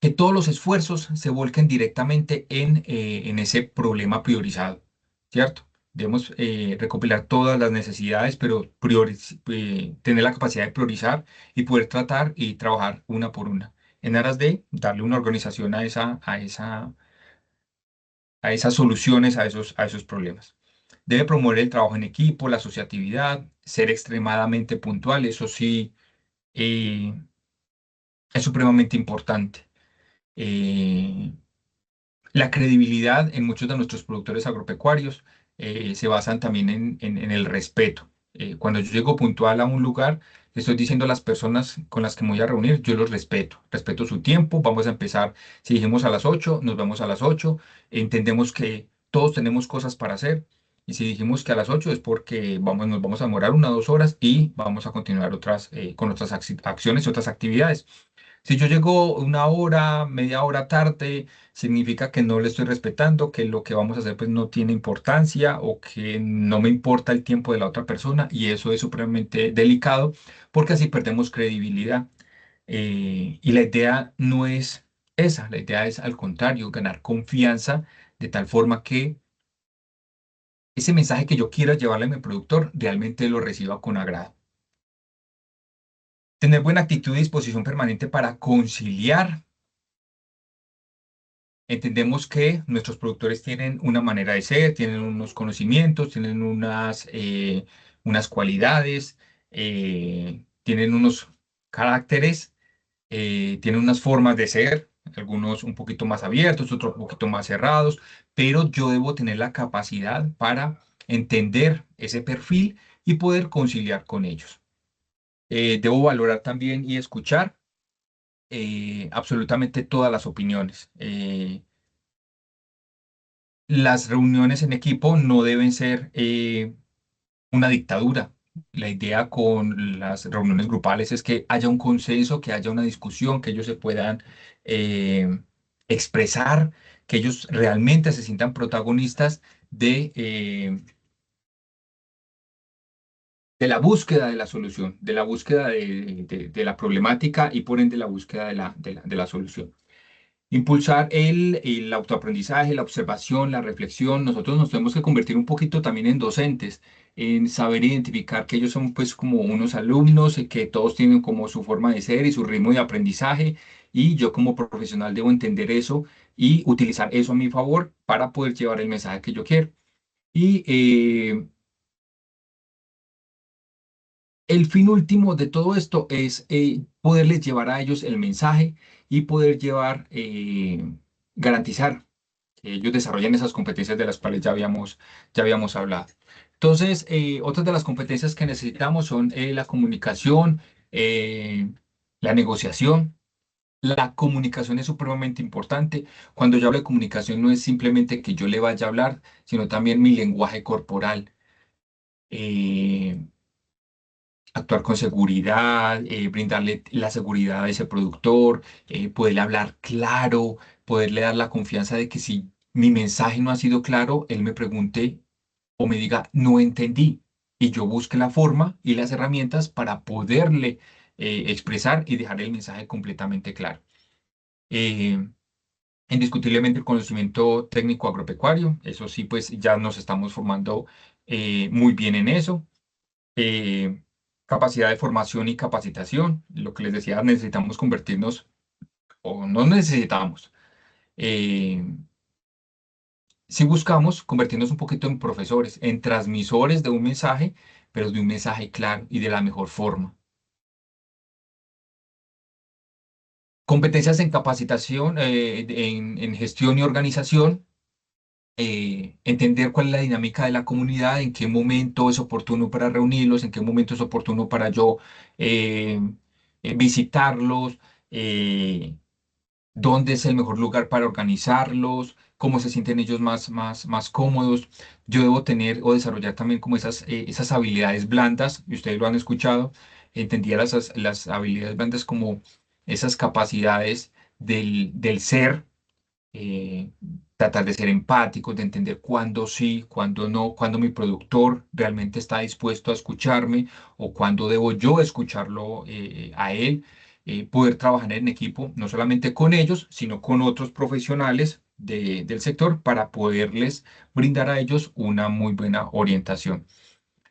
que todos los esfuerzos se volquen directamente en ese problema priorizado, ¿cierto? Debemos recopilar todas las necesidades, pero tener la capacidad de priorizar y poder tratar y trabajar una por una, en aras de darle una organización a esas soluciones, a esos problemas. Debe promover el trabajo en equipo, la asociatividad, ser extremadamente puntual, eso sí, eh, es supremamente importante. Eh, La credibilidad en muchos de nuestros productores agropecuarios se basan también en el respeto. Cuando yo llego puntual a un lugar, le estoy diciendo a las personas con las que me voy a reunir, yo los respeto. Respeto su tiempo. Vamos a empezar, si dijimos a las 8, nos vemos a las 8. Entendemos que todos tenemos cosas para hacer. Y si dijimos que a las 8 es porque nos vamos a demorar 1 o 2 horas y vamos a continuar con otras acciones y otras actividades. Si yo llego 1 hora, media hora tarde, significa que no le estoy respetando, que lo que vamos a hacer pues no tiene importancia o que no me importa el tiempo de la otra persona y eso es supremamente delicado porque así perdemos credibilidad. Y la idea no es esa, la idea es al contrario, ganar confianza de tal forma que ese mensaje que yo quiera llevarle a mi productor realmente lo reciba con agrado. Tener buena actitud y disposición permanente para conciliar. Entendemos que nuestros productores tienen una manera de ser, tienen unos conocimientos, tienen unas cualidades, tienen unos caracteres, tienen unas formas de ser, algunos un poquito más abiertos, otros un poquito más cerrados, pero yo debo tener la capacidad para entender ese perfil y poder conciliar con ellos. Debo valorar también y escuchar absolutamente todas las opiniones. Las reuniones en equipo no deben ser una dictadura. La idea con las reuniones grupales es que haya un consenso, que haya una discusión, que ellos se puedan eh, expresar, que ellos realmente se sientan protagonistas de la búsqueda de la solución, de la búsqueda de la problemática y por ende la búsqueda de la solución. Impulsar el autoaprendizaje, la observación, la reflexión. Nosotros nos tenemos que convertir un poquito también en docentes, en saber identificar que ellos son pues como unos alumnos, que todos tienen como su forma de ser y su ritmo de aprendizaje. Y yo como profesional debo entender eso y utilizar eso a mi favor para poder llevar el mensaje que yo quiero. Y el fin último de todo esto es poderles llevar a ellos el mensaje y poder garantizar que ellos desarrollen esas competencias de las cuales ya habíamos hablado. Entonces, otras de las competencias que necesitamos son la comunicación, eh, la negociación. La comunicación es supremamente importante. Cuando yo hablo de comunicación no es simplemente que yo le vaya a hablar, sino también mi lenguaje corporal. Eh, Actuar con seguridad, brindarle la seguridad a ese productor, poderle hablar claro, poderle dar la confianza de que si mi mensaje no ha sido claro, él me pregunte o me diga, no entendí, y yo busque la forma y las herramientas para poderle expresar y dejar el mensaje completamente claro. Eh, Indiscutiblemente el conocimiento técnico agropecuario, eso sí, pues ya nos estamos formando muy bien en eso. eh, Capacidad de formación y capacitación. Lo que les decía, necesitamos convertirnos, o no necesitamos, eh, si buscamos convertirnos un poquito en profesores, en transmisores de un mensaje, pero de un mensaje claro y de la mejor forma. Competencias en capacitación, en gestión y organización. Entender cuál es la dinámica de la comunidad, en qué momento es oportuno para reunirlos, en qué momento es oportuno para yo eh, visitarlos, eh, dónde es el mejor lugar para organizarlos, cómo se sienten ellos más cómodos. Yo debo tener o desarrollar también como esas habilidades blandas, y ustedes lo han escuchado, entendía las habilidades blandas como esas capacidades del ser, eh, tratar de ser empáticos, de entender cuándo sí, cuándo no, cuándo mi productor realmente está dispuesto a escucharme o cuándo debo yo escucharlo a él, poder trabajar en equipo, no solamente con ellos, sino con otros profesionales del sector para poderles brindar a ellos una muy buena orientación.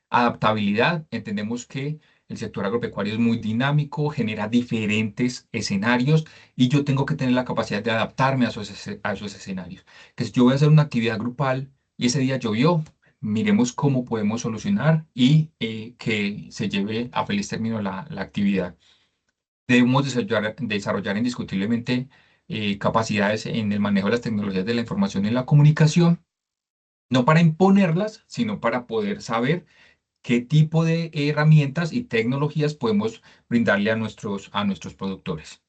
Adaptabilidad, entendemos que el sector agropecuario es muy dinámico, genera diferentes escenarios y yo tengo que tener la capacidad de adaptarme a esos escenarios. Que si yo voy a hacer una actividad grupal y ese día llovió, miremos cómo podemos solucionar y que se lleve a feliz término la actividad. Debemos desarrollar indiscutiblemente capacidades en el manejo de las tecnologías de la información y la comunicación, no para imponerlas, sino para poder saber qué tipo de herramientas y tecnologías podemos brindarle a nuestros productores.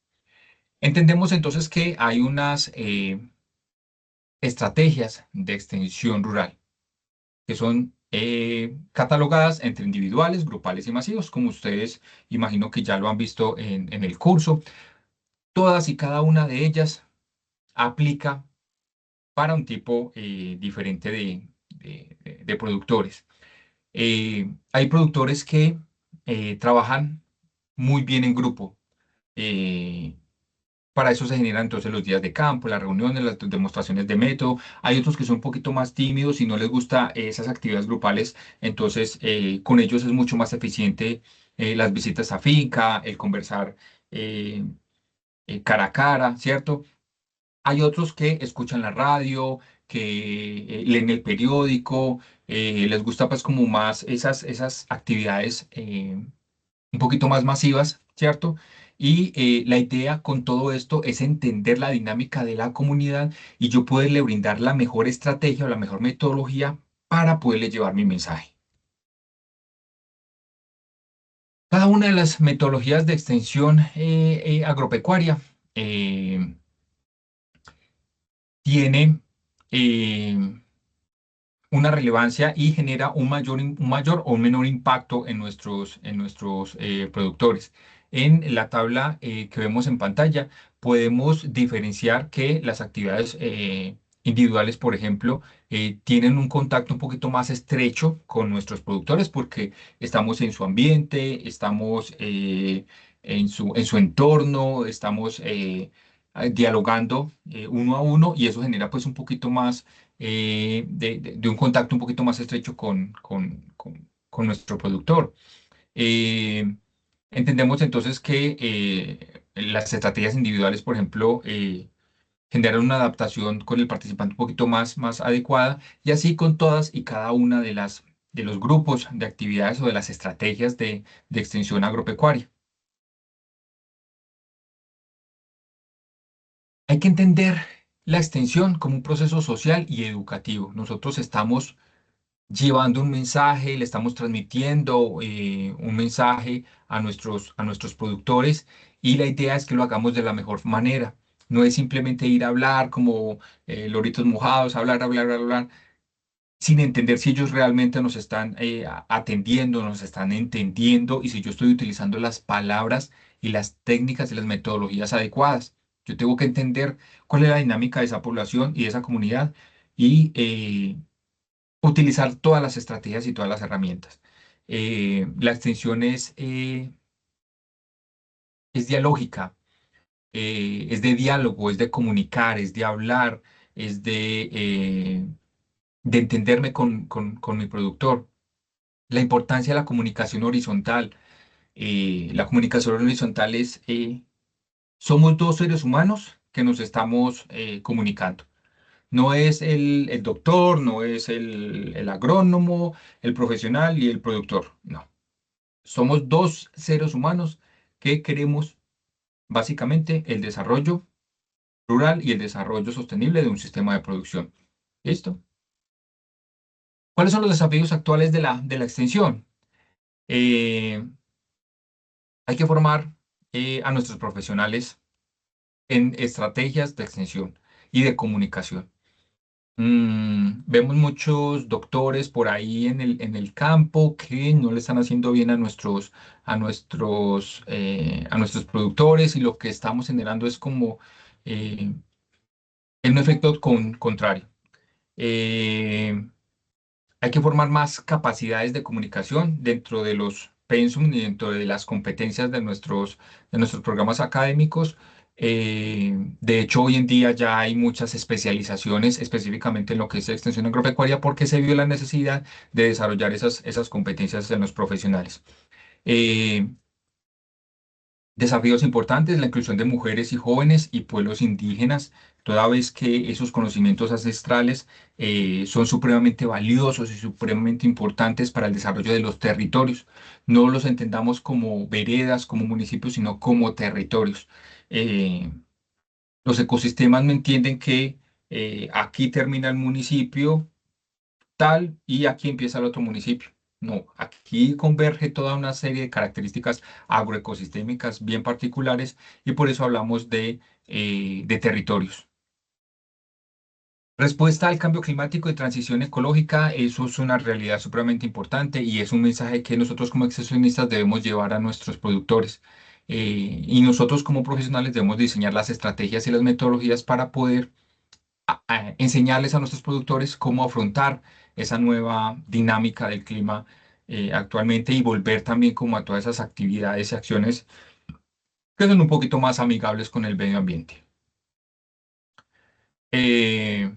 Entendemos entonces que hay unas estrategias de extensión rural. que son catalogadas entre individuales, grupales y masivos, como ustedes imagino que ya lo han visto en el curso. Todas y cada una de ellas aplica para un tipo diferente de productores. Hay productores que trabajan muy bien en grupo. eh, para eso se generan entonces los días de campo, las reuniones, las demostraciones de método. Hay otros que son un poquito más tímidos y no les gusta esas actividades grupales, entonces con ellos es mucho más eficiente las visitas a finca, el conversar eh, cara a cara, ¿cierto? Hay otros que escuchan la radio, que leen el periódico, les gusta pues como más esas actividades un poquito más masivas, ¿cierto? Y la idea con todo esto es entender la dinámica de la comunidad y yo poderle brindar la mejor estrategia o la mejor metodología para poderle llevar mi mensaje. Cada una de las metodologías de extensión agropecuaria eh, tiene eh, una relevancia y genera un mayor o un menor impacto en nuestros productores. En la tabla que vemos en pantalla podemos diferenciar que las actividades individuales, por ejemplo, tienen un contacto un poquito más estrecho con nuestros productores porque estamos en su ambiente, estamos en su entorno, estamos dialogando uno a uno y eso genera pues un poquito más de un contacto un poquito más estrecho con nuestro productor. Eh, Entendemos entonces que las estrategias individuales, por ejemplo, generan una adaptación con el participante un poquito más adecuada y así con todas y cada una de los grupos de actividades o de las estrategias de extensión agropecuaria. Hay que entender la extensión como un proceso social y educativo. Nosotros estamos llevando un mensaje, le estamos transmitiendo un mensaje a nuestros productores y la idea es que lo hagamos de la mejor manera. No es simplemente ir a hablar como loritos mojados, hablar, hablar, hablar, sin entender si ellos realmente nos están atendiendo, nos están entendiendo y si yo estoy utilizando las palabras y las técnicas y las metodologías adecuadas. Yo tengo que entender cuál es la dinámica de esa población y de esa comunidad y utilizar todas las estrategias y todas las herramientas. La extensión es dialógica, es de diálogo, es de comunicar, es de hablar, es de entenderme con mi productor. La importancia de la comunicación horizontal. La comunicación horizontal es, somos dos seres humanos que nos estamos comunicando. No es el doctor, no es el agrónomo, el profesional y el productor. No. Somos dos seres humanos que queremos básicamente el desarrollo rural y el desarrollo sostenible de un sistema de producción. ¿Listo? ¿Cuáles son los desafíos actuales de la extensión? Eh, Hay que formar a nuestros profesionales en estrategias de extensión y de comunicación. Vemos muchos doctores por ahí en el campo que no le están haciendo bien a nuestros productores y lo que estamos generando es como eh, un efecto contrario. Eh, Hay que formar más capacidades de comunicación dentro de los pensum y dentro de las competencias de nuestros programas académicos. De hecho, hoy en día ya hay muchas especializaciones específicamente en lo que es extensión agropecuaria porque se vio la necesidad de desarrollar esas competencias en los profesionales. Eh, Desafíos importantes, la inclusión de mujeres y jóvenes y pueblos indígenas, toda vez que esos conocimientos ancestrales son supremamente valiosos y supremamente importantes para el desarrollo de los territorios. No los entendamos como veredas, como municipios, sino como territorios. Eh, los ecosistemas no entienden que aquí termina el municipio tal y aquí empieza el otro municipio. No, aquí converge toda una serie de características agroecosistémicas bien particulares y por eso hablamos de territorios. Respuesta al cambio climático y transición ecológica, eso es una realidad supremamente importante y es un mensaje que nosotros como extensionistas debemos llevar a nuestros productores. Y nosotros como profesionales debemos diseñar las estrategias y las metodologías para poder enseñarles a nuestros productores cómo afrontar esa nueva dinámica del clima actualmente y volver también como a todas esas actividades y acciones que son un poquito más amigables con el medio ambiente. Eh,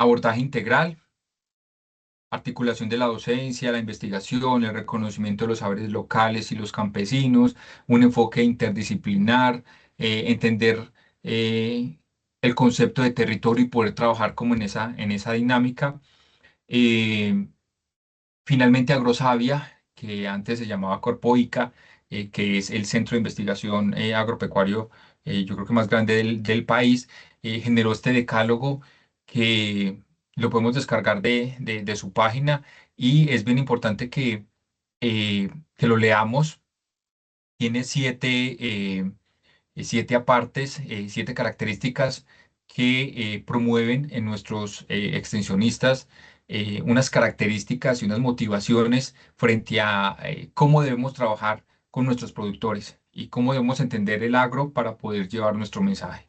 Abordaje integral. Articulación de la docencia, la investigación, el reconocimiento de los saberes locales y los campesinos, un enfoque interdisciplinar, entender el concepto de territorio y poder trabajar como en esa dinámica. Eh, Finalmente, Agrosavia, que antes se llamaba Corpoica, que es el centro de investigación agropecuario, yo creo que más grande del país, generó este decálogo que lo podemos descargar de su página y es bien importante que lo leamos. Tiene siete apartes, siete características que promueven en nuestros extensionistas unas características y unas motivaciones frente a cómo debemos trabajar con nuestros productores y cómo debemos entender el agro para poder llevar nuestro mensaje.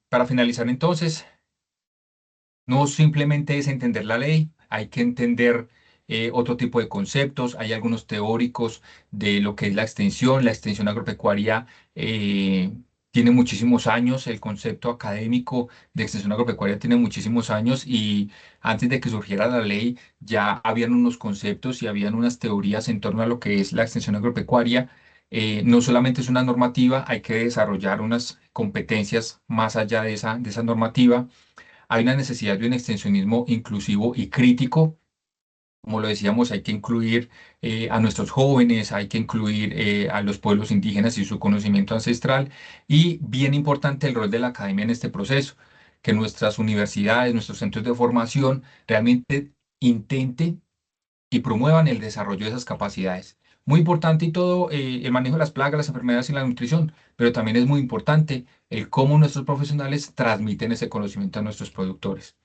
Para finalizar entonces, no simplemente es entender la ley, hay que entender otro tipo de conceptos. Hay algunos teóricos de lo que es la extensión. La extensión agropecuaria tiene muchísimos años. El concepto académico de extensión agropecuaria tiene muchísimos años y antes de que surgiera la ley ya habían unos conceptos y habían unas teorías en torno a lo que es la extensión agropecuaria. No solamente es una normativa, hay que desarrollar unas competencias más allá de esa normativa. Hay una necesidad de un extensionismo inclusivo y crítico. Como lo decíamos, hay que incluir a nuestros jóvenes, hay que incluir a los pueblos indígenas y su conocimiento ancestral. Y bien importante el rol de la academia en este proceso, que nuestras universidades, nuestros centros de formación realmente intenten y promuevan el desarrollo de esas capacidades. Muy importante y todo el manejo de las plagas, las enfermedades y la nutrición, pero también es muy importante el cómo nuestros profesionales transmiten ese conocimiento a nuestros productores.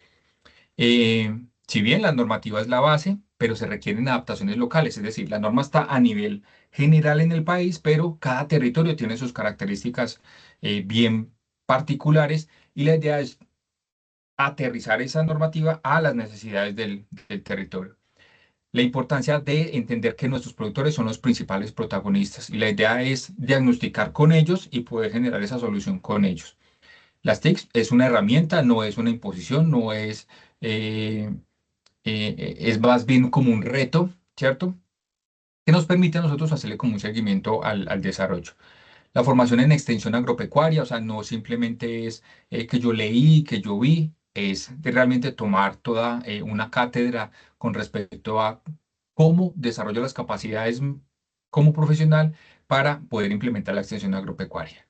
Si bien la normativa es la base, pero se requieren adaptaciones locales, es decir, la norma está a nivel general en el país, pero cada territorio tiene sus características bien particulares y la idea es aterrizar esa normativa a las necesidades del territorio. La importancia de entender que nuestros productores son los principales protagonistas y la idea es diagnosticar con ellos y poder generar esa solución con ellos. Las TICs es una herramienta, no es una imposición, no es, es más bien como un reto, ¿cierto? Que nos permite a nosotros hacerle como un seguimiento al desarrollo. La formación en extensión agropecuaria, o sea, no simplemente es que yo leí, que yo vi, es de realmente tomar toda una cátedra con respecto a cómo desarrollo las capacidades como profesional para poder implementar la extensión agropecuaria.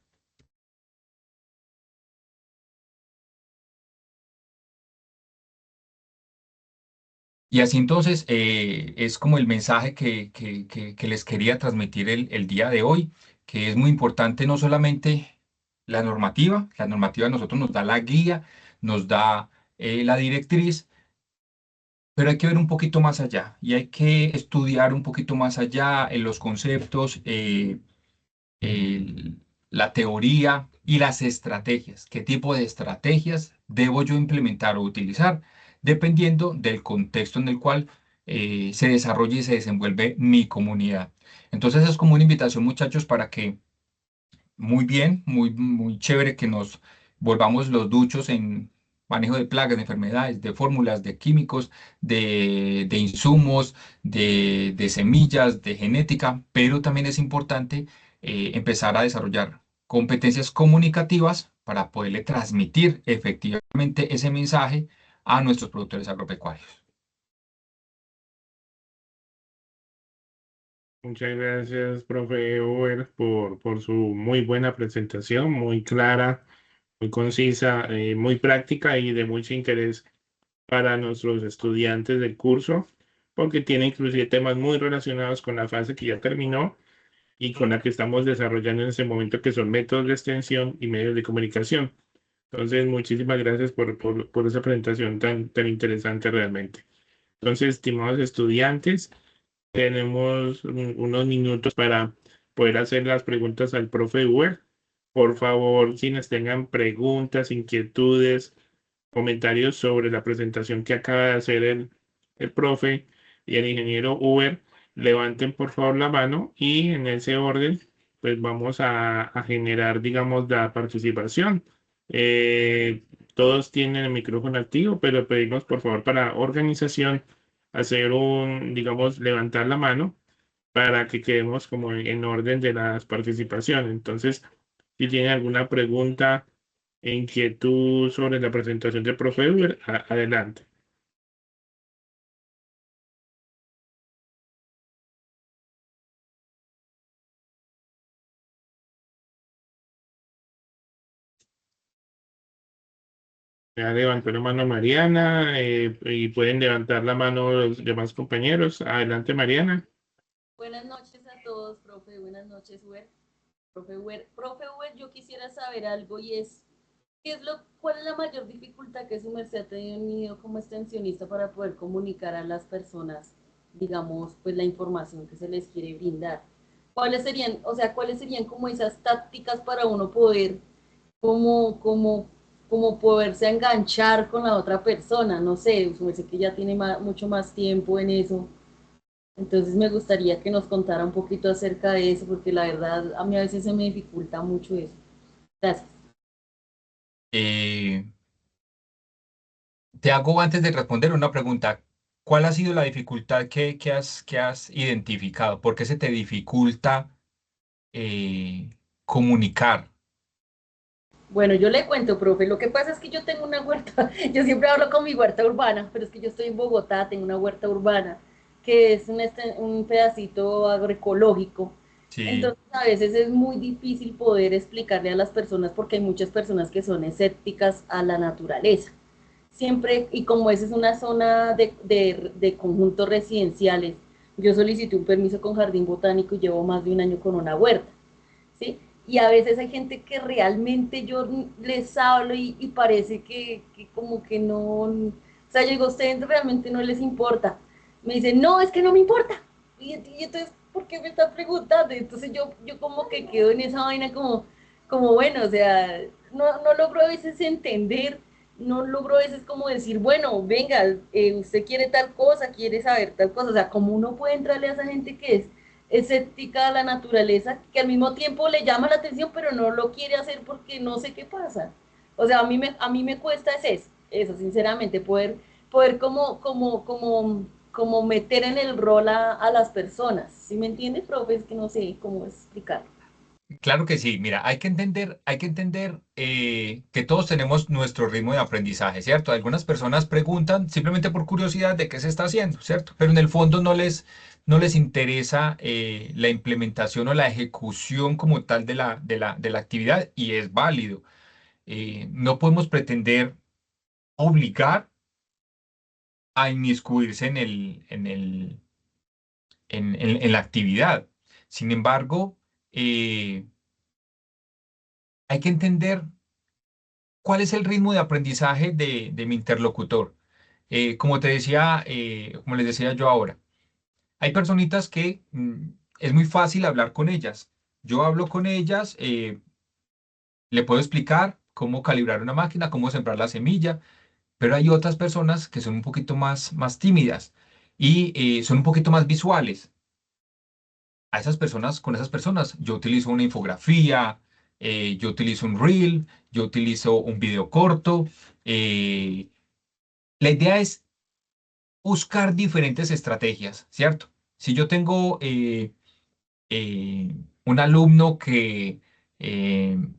Y así entonces es como el mensaje que les quería transmitir el día de hoy, que es muy importante no solamente la normativa a nosotros nos da la guía, nos da la directriz, pero hay que ver un poquito más allá y hay que estudiar un poquito más allá en los conceptos, el- la teoría y las estrategias. ¿Qué tipo de estrategias debo yo implementar o utilizar dependiendo del contexto en el cual se desarrolla y se desenvuelve mi comunidad? Entonces es como una invitación, muchachos, para que muy bien, muy chévere que nos volvamos los duchos en manejo de plagas, de enfermedades, de fórmulas, de químicos, de insumos, de semillas, de genética, pero también es importante empezar a desarrollar competencias comunicativas para poderle transmitir efectivamente ese mensaje a nuestros productores agropecuarios. Muchas gracias, profe Uber, por su muy buena presentación, muy clara, muy concisa, muy práctica y de mucho interés para nuestros estudiantes del curso, porque tiene inclusive temas muy relacionados con la fase que ya terminó y con la que estamos desarrollando en este momento, que son métodos de extensión y medios de comunicación. Entonces, muchísimas gracias por esa presentación tan interesante realmente. Entonces, estimados estudiantes, tenemos unos minutos para poder hacer las preguntas al profe Uber. Por favor, quienes tengan preguntas, inquietudes, comentarios sobre la presentación que acaba de hacer el profe y el ingeniero Uber, levanten por favor la mano y en ese orden, pues vamos a generar, digamos, la participación. Eh, Todos tienen el micrófono activo, pero pedimos por favor para organización hacer digamos, levantar la mano para que quedemos como en orden de las participaciones. Entonces, si tienen alguna pregunta e inquietud sobre la presentación del profe Uber, adelante. Ya levantó la mano Mariana y pueden levantar la mano los demás compañeros. Adelante, Mariana. Buenas noches a todos, profe. Buenas noches, Uber. Profe Uber, yo quisiera saber algo y es, ¿cuál es la mayor dificultad que su merced ha tenido como extensionista para poder comunicar a las personas, digamos, pues la información que se les quiere brindar? ¿Cuáles serían, o sea, cuáles serían como esas tácticas para uno poder, como, como, como poderse enganchar con la otra persona? No sé, su merced que ya tiene mucho más tiempo en eso. Entonces me gustaría que nos contara un poquito acerca de eso, porque la verdad a mí a veces se me dificulta mucho eso. Gracias. Eh, Te hago antes de responder una pregunta. ¿Cuál ha sido la dificultad que has identificado? ¿Por qué se te dificulta eh, comunicar? Bueno, yo le cuento, profe, lo que pasa es que yo tengo una huerta, yo siempre hablo con mi huerta urbana, pero es que yo estoy en Bogotá, tengo una huerta urbana, que es un pedacito agroecológico. Sí, Entonces, a veces es muy difícil poder explicarle a las personas porque hay muchas personas que son escépticas a la naturaleza. Siempre, y como esa es una zona de conjuntos residenciales, yo solicité un permiso con jardín botánico y llevo más de un año con una huerta, ¿sí? Y a veces hay gente que realmente yo les hablo y parece que como que no, o sea, yo digo, a ustedes realmente no les importa. Me dicen, no, es que no me importa. Y entonces, ¿por qué me están preguntando? Entonces yo como que quedo en esa vaina como bueno, o sea, no logro a veces entender, no logro a veces como decir, bueno, venga, usted quiere tal cosa, quiere saber tal cosa, o sea, como uno puede entrarle a esa gente que es escéptica a la naturaleza, que al mismo tiempo le llama la atención, pero no lo quiere hacer porque no sé qué pasa. O sea, a mí me cuesta eso, sinceramente, poder como meter en el rol a las personas. ¿Sí me entiendes, profe? Es que no sé cómo explicarlo. claro que sí. Mira, hay que entender que todos tenemos nuestro ritmo de aprendizaje, ¿cierto? Algunas personas preguntan simplemente por curiosidad de qué se está haciendo, ¿cierto? Pero en el fondo no les interesa la implementación o la ejecución como tal de la actividad y es válido. No podemos pretender obligar a inmiscuirse en la actividad. Sin embargo, eh, hay que entender cuál es el ritmo de aprendizaje de mi interlocutor. Como te decía, como les decía yo ahora, hay personitas que es muy fácil hablar con ellas. Yo hablo con ellas, le puedo explicar cómo calibrar una máquina, cómo sembrar la semilla, pero hay otras personas que son un poquito más tímidas y son un poquito más visuales. A esas personas, con esas personas, yo utilizo una infografía, yo utilizo un reel, yo utilizo un video corto. La idea es buscar diferentes estrategias, ¿cierto? Si yo tengo un alumno que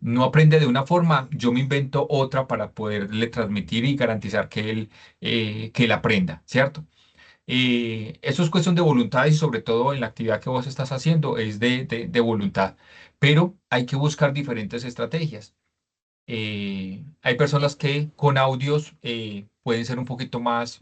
no aprende de una forma, yo me invento otra para poderle transmitir y garantizar que él aprenda, ¿cierto? Eso es cuestión de voluntad y sobre todo en la actividad que vos estás haciendo es de voluntad, pero hay que buscar diferentes estrategias. Hay personas que con audios pueden ser un poquito más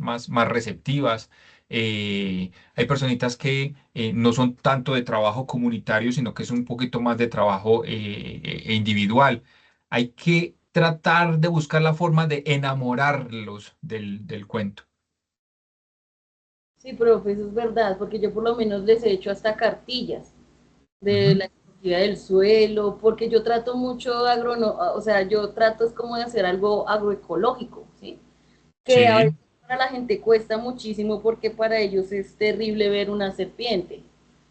receptivas. Hay personitas que no son tanto de trabajo comunitario, sino que es un poquito más de trabajo individual. Hay que tratar de buscar la forma de enamorarlos del cuento. Sí, profe, eso es verdad, porque yo por lo menos les he hecho hasta cartillas de Ujú. la ecología del suelo, porque yo trato mucho o sea, yo trato es como de hacer algo agroecológico, ¿sí? Que a veces Sí. para la gente cuesta muchísimo porque para ellos es terrible ver una serpiente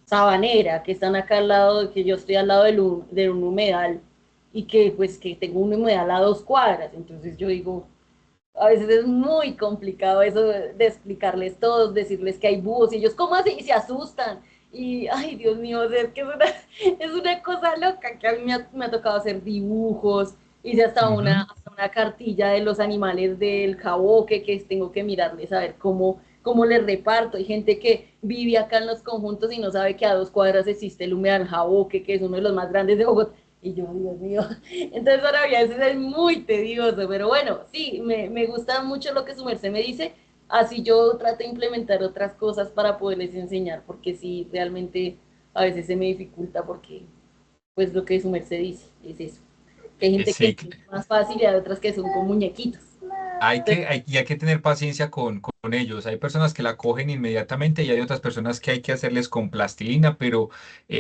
sabanera que están acá al lado, de que yo estoy al lado de un humedal y que pues que tengo un humedal a 2 cuadras, entonces yo digo, a veces es muy complicado eso de explicarles todo, decirles que hay búhos y ellos, ¿cómo así? Y se asustan. Y, ay, Dios mío, o sea, es que es una cosa loca que a mí me ha tocado hacer dibujos, hice Ujú. hasta una cartilla de los animales del jaboque que tengo que mirarles a ver cómo les reparto. Hay gente que vive acá en los conjuntos y no sabe que a 2 cuadras existe el humedal jaboque, que es uno de los más grandes de Bogotá. Y yo, Dios mío, entonces para mí a veces es muy tedioso, pero bueno, sí, me gusta mucho lo que su merced me dice, así yo trato de implementar otras cosas para poderles enseñar, porque sí, realmente a veces se me dificulta porque, pues lo que su merced dice es eso, que hay gente que Sí, es más fácil y hay otras que son con muñequitos. y hay que tener paciencia con ellos. Hay personas que la cogen inmediatamente y hay otras personas que hay que hacerles con plastilina, pero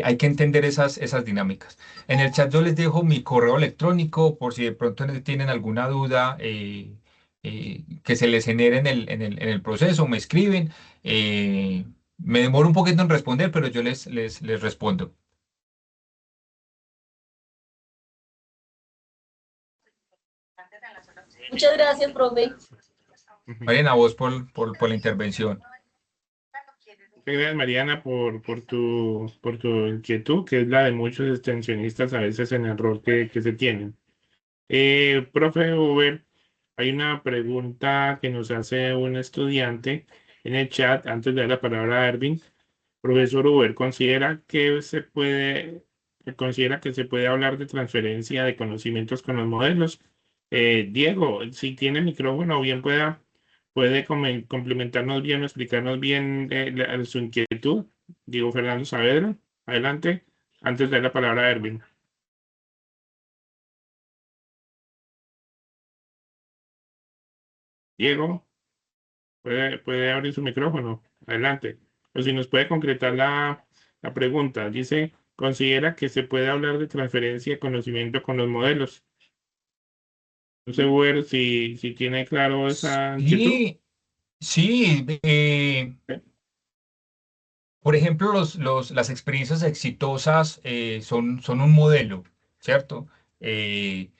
hay que entender esas dinámicas. En el chat yo les dejo mi correo electrónico por si de pronto tienen alguna duda que se les genere en el proceso, me escriben. Me demoro un poquito en responder, pero yo les respondo. Muchas gracias, profe. Ujú. Mariana, a vos por la intervención. Muchas gracias, Mariana, por tu inquietud, que es la de muchos extensionistas a veces en el rol que se tienen. Profe Uber, hay una pregunta que nos hace un estudiante en el chat antes de dar la palabra a Ervin. Profesor Uber, considera que se puede hablar de transferencia de conocimientos con los modelos? Diego, si tiene micrófono, bien puede complementarnos bien o explicarnos bien su inquietud. Diego Fernando Saavedra, adelante, antes de dar la palabra a Ervin. Diego, puede abrir su micrófono, adelante. O si nos puede concretar la pregunta, dice, ¿considera que se puede hablar de transferencia de conocimiento con los modelos? No sé, Uber, si tiene claro esa inquietud. Sí, sí. ¿Eh? Por ejemplo, las experiencias exitosas son un modelo, ¿cierto? Eh,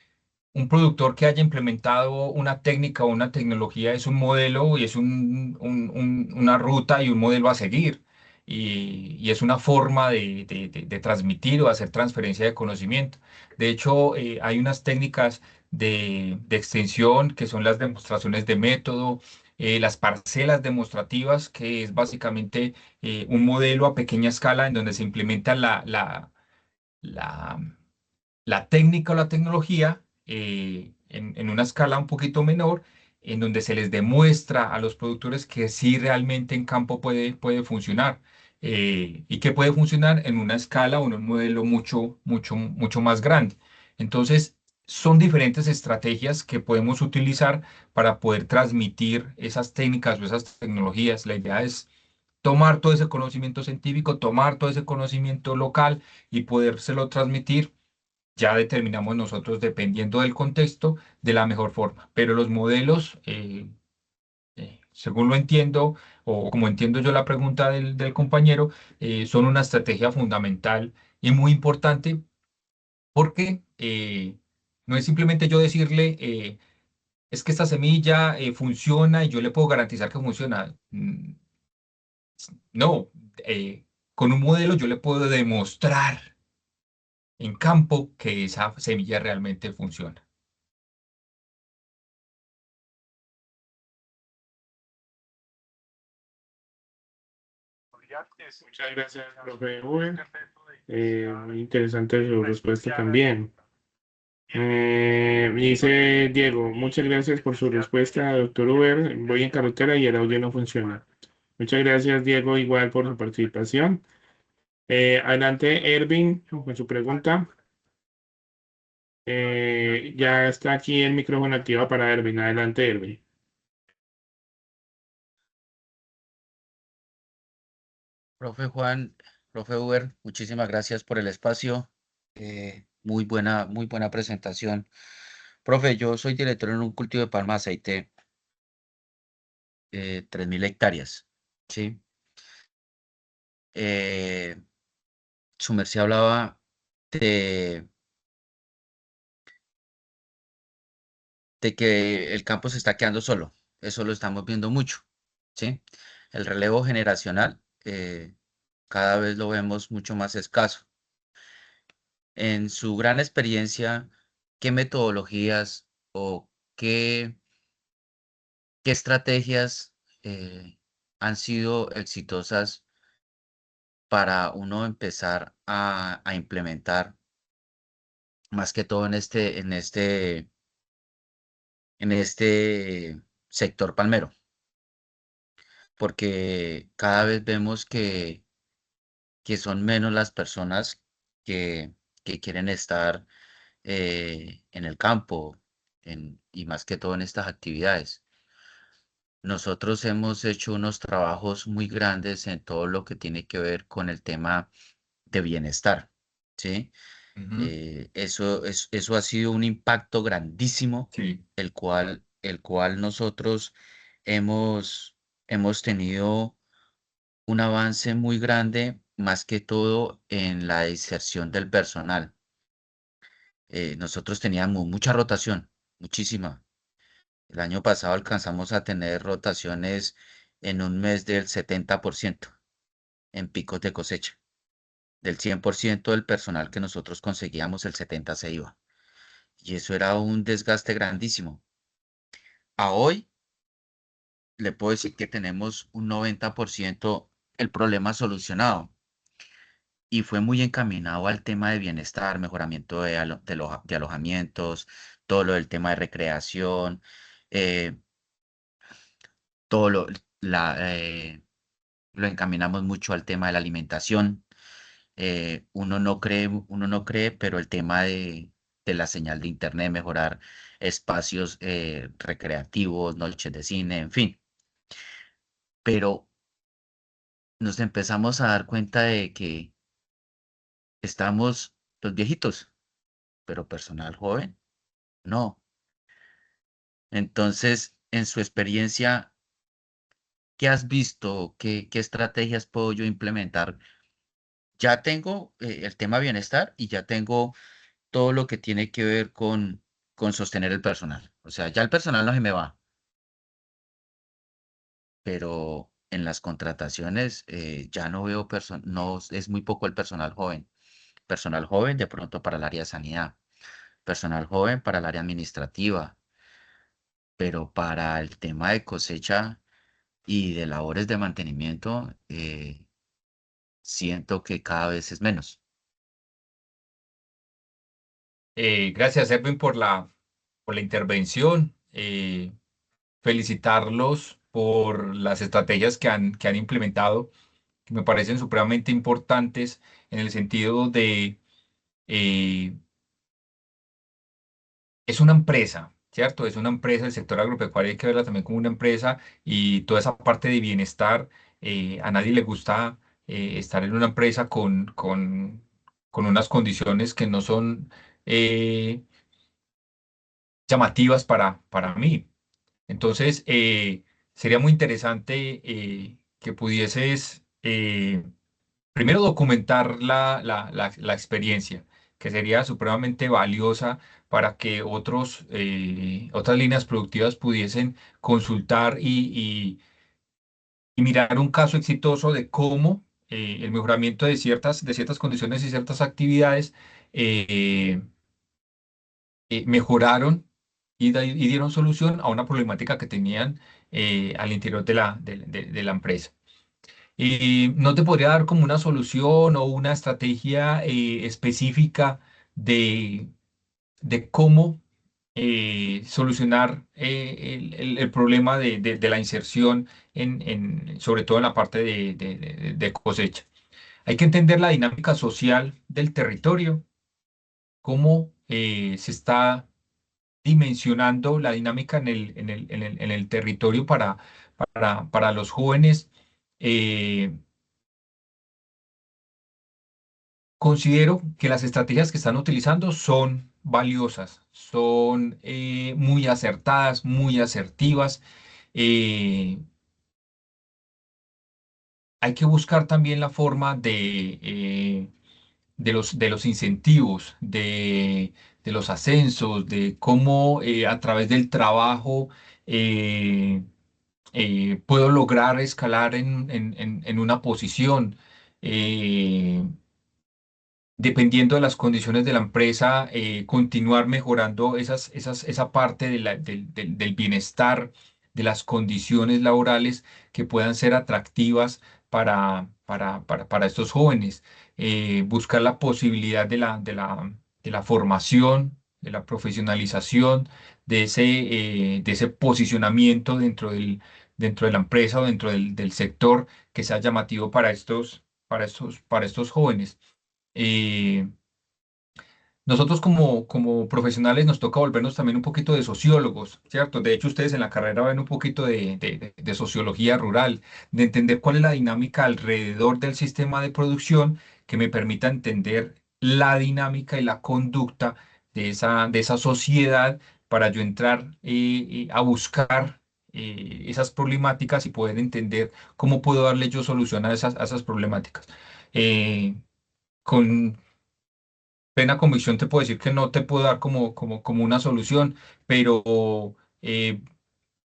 un productor que haya implementado una técnica o una tecnología es un modelo y es una ruta y un modelo a seguir. Y es una forma de transmitir o hacer transferencia de conocimiento. De hecho, hay unas técnicas de extensión que son las demostraciones de método, las parcelas demostrativas, que es básicamente un modelo a pequeña escala en donde se implementa la la técnica o la tecnología en una escala un poquito menor, en donde se les demuestra a los productores que sí realmente en campo puede funcionar y que puede funcionar en una escala o en un modelo mucho, mucho, mucho más grande. Entonces, son diferentes estrategias que podemos utilizar para poder transmitir esas técnicas o esas tecnologías. La idea es tomar todo ese conocimiento científico, tomar todo ese conocimiento local y podérselo transmitir. Ya determinamos nosotros, dependiendo del contexto, de la mejor forma. Pero los modelos, según lo entiendo, o como entiendo yo la pregunta del compañero, son una estrategia fundamental y muy importante porque no es simplemente yo decirle, es que esta semilla funciona y yo le puedo garantizar que funciona. No, con un modelo yo le puedo demostrar en campo que esa semilla realmente funciona. Muchas gracias, profe Uber. Muy interesante su respuesta también. Dice Diego, muchas gracias por su respuesta, doctor Uber. Voy en carretera y el audio no funciona. Muchas gracias, Diego, igual por su participación. Adelante, Ervin, con su pregunta. Ya está aquí el micrófono activo para Erwin. Adelante, Erwin. Profe Juan, profe Uber, muchísimas gracias por el espacio. Muy buena presentación. Profe, yo soy director en un cultivo de palma de aceite, 3.000 hectáreas. ¿Sí? Eh, Su merced hablaba de, de que el campo se está quedando solo. Eso lo estamos viendo mucho. ¿Sí? El relevo generacional cada vez lo vemos mucho más escaso. En su gran experiencia, ¿qué metodologías o qué, qué estrategias han sido exitosas para uno empezar a implementar, más que todo en este sector palmero? Porque cada vez vemos que son menos las personas que, que quieren estar en el campo y más que todo en estas actividades. Nosotros hemos hecho unos trabajos muy grandes en todo lo que tiene que ver con el tema de bienestar, ¿sí? Ujú. Eso ha sido un impacto grandísimo, Sí. el cual nosotros hemos, hemos tenido un avance muy grande, más que todo en la inserción del personal. Nosotros teníamos mucha rotación, muchísima. El año pasado alcanzamos a tener rotaciones en un mes del 70% en picos de cosecha. Del 100% del personal que nosotros conseguíamos, el 70 se iba. Y eso era un desgaste grandísimo. A hoy le puedo decir que tenemos un 90% el problema solucionado. Y fue muy encaminado al tema de bienestar, mejoramiento de alojamientos, todo lo del tema de recreación, eh, todo la, eh, lo encaminamos mucho al tema de la alimentación. Uno no cree, pero el tema de la señal de internet, mejorar espacios recreativos, noches de cine, en fin. Pero nos empezamos a dar cuenta de que estamos los viejitos, pero personal joven, no. Entonces, en su experiencia, ¿qué has visto? ¿Qué estrategias puedo yo implementar? Ya tengo el tema bienestar y ya tengo todo lo que tiene que ver con sostener el personal. O sea, ya el personal no se me va, pero en las contrataciones ya no veo no es muy poco el personal joven. Personal joven de pronto para el área de sanidad, personal joven para el área administrativa, pero para el tema de cosecha y de labores de mantenimiento, siento que cada vez es menos. Gracias, Erwin, por la intervención. Felicitarlos por las estrategias que han implementado, que me parecen supremamente importantes en el sentido de, eh, es una empresa, ¿cierto? Es una empresa, el sector agropecuario hay que verla también como una empresa y toda esa parte de bienestar, a nadie le gusta estar en una empresa con unas condiciones que no son eh, llamativas para mí. Entonces, sería muy interesante que pudieses primero documentar la experiencia, que sería supremamente valiosa para que otras líneas productivas pudiesen consultar y mirar un caso exitoso de cómo el mejoramiento de ciertas condiciones y ciertas actividades eh, mejoraron y dieron solución a una problemática que tenían al interior de la empresa. No te podría dar como una solución o una estrategia específica de, de cómo solucionar el problema de la inserción, sobre todo en la parte de cosecha. Hay que entender la dinámica social del territorio cómo se está dimensionando la dinámica en el territorio para los jóvenes. eh, Considero que las estrategias que están utilizando son valiosas, son muy acertadas, muy asertivas. Eh, Hay que buscar también la forma de los incentivos, de los ascensos, de cómo a través del trabajo eh, puedo lograr escalar en una posición. eh, Dependiendo de las condiciones de la empresa, continuar mejorando esa parte del bienestar, de las condiciones laborales que puedan ser atractivas para estos jóvenes. Buscar la posibilidad de la formación, de la profesionalización, de ese posicionamiento dentro de la empresa o dentro del sector que sea llamativo para estos jóvenes. Eh, Nosotros como profesionales nos toca volvernos también un poquito de sociólogos, ¿cierto? De hecho, ustedes en la carrera ven un poquito de sociología rural, de entender cuál es la dinámica alrededor del sistema de producción que me permita entender la dinámica y la conducta de esa sociedad para yo entrar a buscar esas problemáticas y poder entender cómo puedo darle yo solución a esas problemáticas. Eh, con plena convicción te puedo decir que no te puedo dar como una solución, pero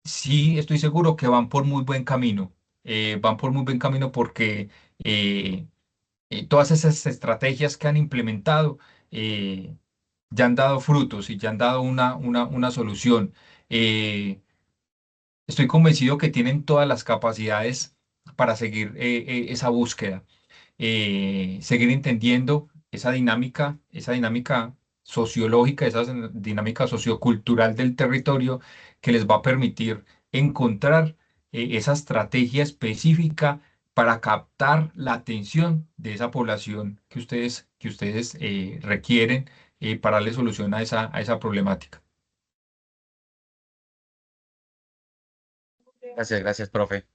sí estoy seguro que van por muy buen camino. Van por muy buen camino porque eh, todas esas estrategias que han implementado eh, ya han dado frutos y ya han dado una solución. Eh, Estoy convencido que tienen todas las capacidades para seguir esa búsqueda, seguir entendiendo esa dinámica sociológica, dinámica sociocultural del territorio que les va a permitir encontrar esa estrategia específica para captar la atención de esa población que ustedes requieren para darle solución a esa problemática. Gracias, profe.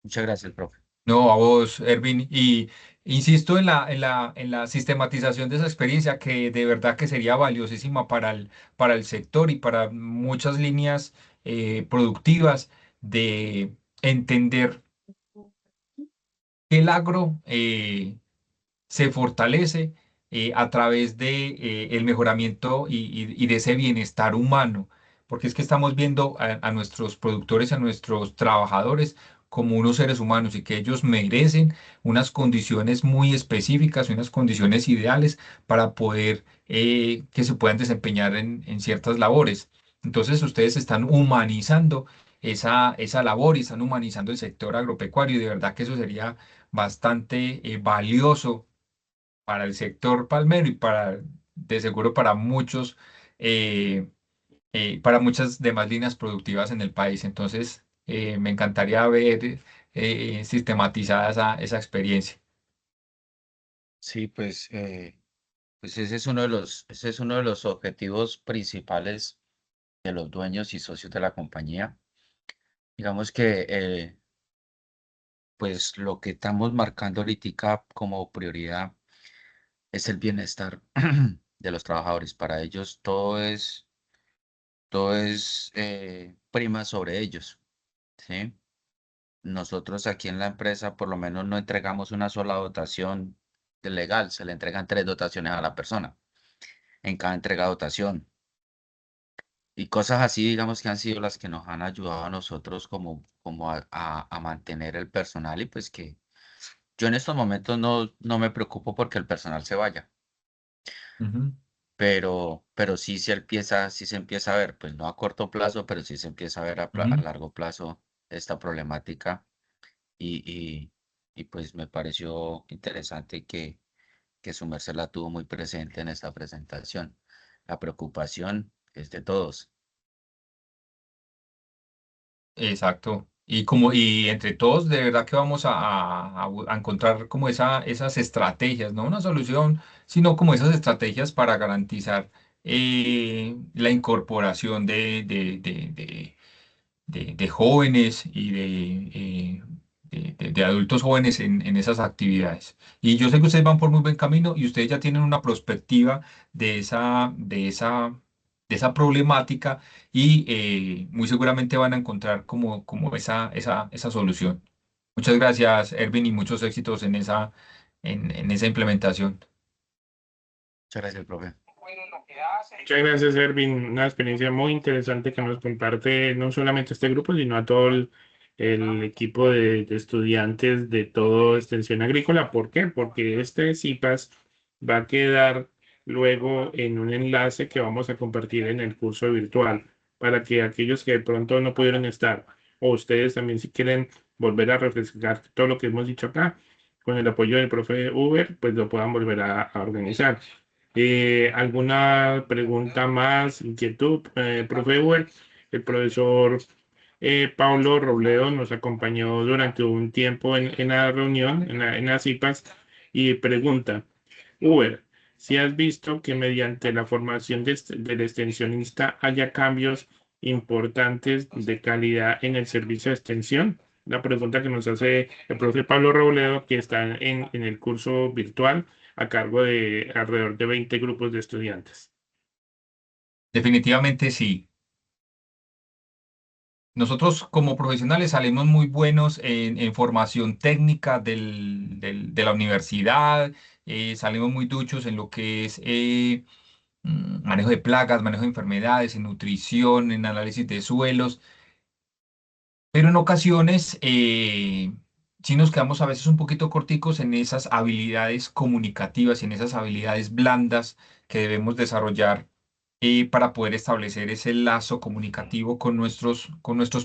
Muchas gracias, profe. No, a vos, Ervin, y insisto en la sistematización de esa experiencia que de verdad que sería valiosísima para el sector y para muchas líneas productivas de entender que el agro se fortalece a través de el mejoramiento y de ese bienestar humano, porque es que estamos viendo a nuestros productores, a nuestros trabajadores como unos seres humanos y que ellos merecen unas condiciones muy específicas, unas condiciones ideales para poder que se puedan desempeñar en ciertas labores. Entonces ustedes están humanizando esa labor y están humanizando el sector agropecuario y de verdad que eso sería bastante valioso para el sector palmero y de seguro eh, para muchas demás líneas productivas en el país. Entonces, me encantaría ver sistematizada esa experiencia. Sí, pues ese es uno de los objetivos principales de los dueños y socios de la compañía. Digamos que pues lo que estamos marcando ahorita como prioridad es el bienestar de los trabajadores. Para ellos todo es prima sobre ellos, ¿sí? Nosotros aquí en la empresa por lo menos no entregamos una sola dotación de legal, se le entregan 3 dotaciones a la persona en cada entrega de dotación. Y cosas así, digamos que han sido las que nos han ayudado a nosotros como a mantener el personal y pues que yo en estos momentos no me preocupo porque el personal se vaya, Ujú, pero sí se empieza a ver, pues no a corto plazo, pero sí se empieza a ver a ujú. largo plazo esta problemática y, y, y pues me pareció interesante que su merced la tuvo muy presente en esta presentación. La preocupación es de todos. Exacto. Y entre todos, de verdad que vamos a encontrar como esas estrategias, no una solución, sino como esas estrategias para garantizar la incorporación de jóvenes y de adultos jóvenes en esas actividades. Y yo sé que ustedes van por muy buen camino y ustedes ya tienen una perspectiva de esa problemática y muy seguramente van a encontrar como esa solución. Muchas gracias, Erwin, y muchos éxitos en esa implementación. Muchas gracias, profe. Muchas gracias, Ervin. Una experiencia muy interesante que nos comparte no solamente este grupo, sino a todo el equipo de estudiantes de todo Extensión Agrícola. ¿Por qué? Porque este CIPAS va a quedar luego en un enlace que vamos a compartir en el curso virtual para que aquellos que de pronto no pudieron estar o ustedes también si quieren volver a refrescar todo lo que hemos dicho acá, con el apoyo del profe Uber, pues lo puedan volver a organizar. ¿Alguna pregunta más, inquietud, profe Uber? El profesor Pablo Robledo nos acompañó durante un tiempo en la reunión, en las CIPAS, y pregunta, Uber, si has visto que mediante la formación del extensionista haya cambios importantes de calidad en el servicio de extensión? La pregunta que nos hace el profe Pablo Robledo, que está en el curso virtual a cargo de alrededor de 20 grupos de estudiantes. Definitivamente sí. Nosotros como profesionales salimos muy buenos en formación técnica de la universidad, salimos muy duchos en lo que es manejo de plagas, manejo de enfermedades, en nutrición, en análisis de suelos, pero en ocasiones sí nos quedamos a veces un poquito corticos en esas habilidades comunicativas, en esas habilidades blandas que debemos desarrollar para poder establecer ese lazo comunicativo con nuestros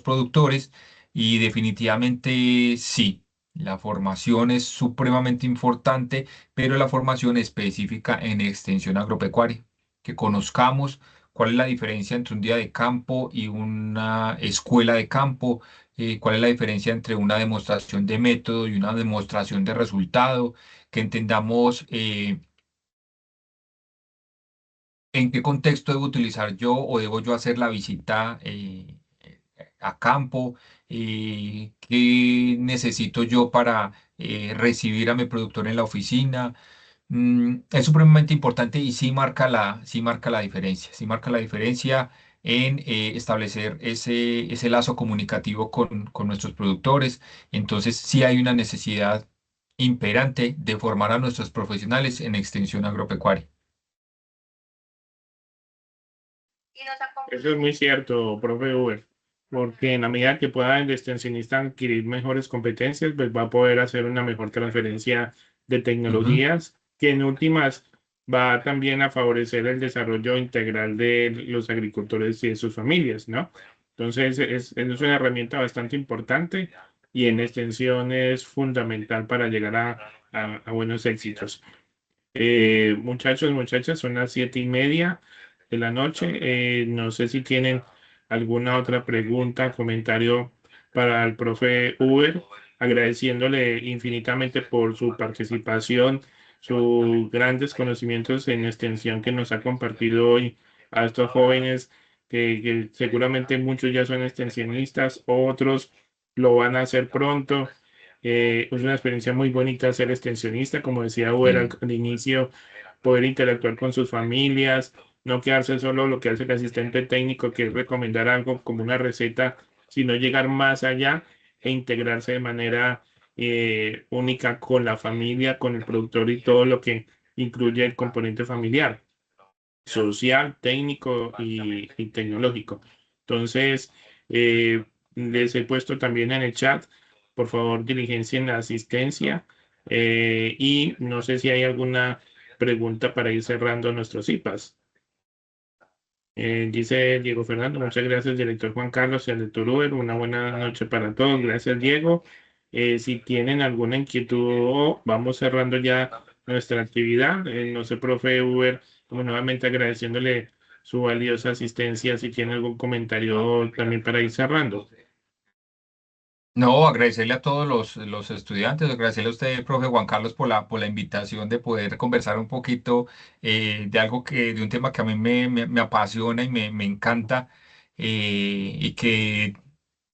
productores. Y definitivamente sí, la formación es supremamente importante, pero la formación específica en extensión agropecuaria, que conozcamos cuál es la diferencia entre un día de campo y una escuela de campo, cuál es la diferencia entre una demostración de método y una demostración de resultado, que entendamos en qué contexto debo utilizar yo o debo yo hacer la visita a campo, qué necesito yo para recibir a mi productor en la oficina. Es supremamente importante y sí marca la diferencia, sí marca la diferencia en establecer ese lazo comunicativo con nuestros productores. Entonces, sí hay una necesidad imperante de formar a nuestros profesionales en extensión agropecuaria. Eso es muy cierto, profe Uber, porque en la medida que pueda el extensionista adquirir mejores competencias, pues va a poder hacer una mejor transferencia de Ujú. tecnologías, que en últimas va también a favorecer el desarrollo integral de los agricultores y de sus familias, ¿no? Entonces, es una herramienta bastante importante y en extensión es fundamental para llegar a buenos éxitos. Muchachos, muchachas, son las 7:30 de la noche. No sé si tienen alguna otra pregunta, comentario para el profe Uber, agradeciéndole infinitamente por su participación, sus grandes conocimientos en extensión que nos ha compartido hoy a estos jóvenes que seguramente muchos ya son extensionistas, otros lo van a hacer pronto. Es una experiencia muy bonita ser extensionista, como decía Uber Sí. al inicio, poder interactuar con sus familias, no quedarse solo lo que hace el asistente técnico, que es recomendar algo como una receta, sino llegar más allá e integrarse de manera única con la familia, con el productor y todo lo que incluye el componente familiar, social, técnico y tecnológico. Entonces, les he puesto también en el chat, por favor, diligencien la asistencia y no sé si hay alguna pregunta para ir cerrando nuestros IPAs. Dice Diego Fernando, muchas gracias, director Juan Carlos y al director Uber. Una buena noche para todos. Gracias, Diego. Si tienen alguna inquietud, vamos cerrando ya nuestra actividad. No sé, profe Uber, como nuevamente agradeciéndole su valiosa asistencia, si tiene algún comentario también para ir cerrando. No, agradecerle a todos los estudiantes, agradecerle a usted, profe Juan Carlos, por la invitación de poder conversar un poquito de algo de un tema que a mí me apasiona y me encanta y que he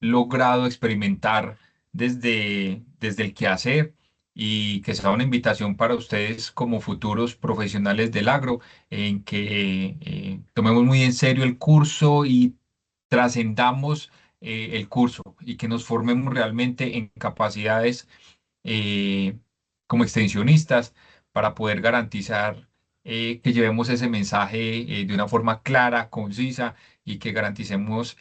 logrado experimentar desde el quehacer y que sea una invitación para ustedes como futuros profesionales del agro, en que tomemos muy en serio el curso y trascendamos el curso y que nos formemos realmente en capacidades eh, como extensionistas para poder garantizar que llevemos ese mensaje de una forma clara, concisa y que garanticemos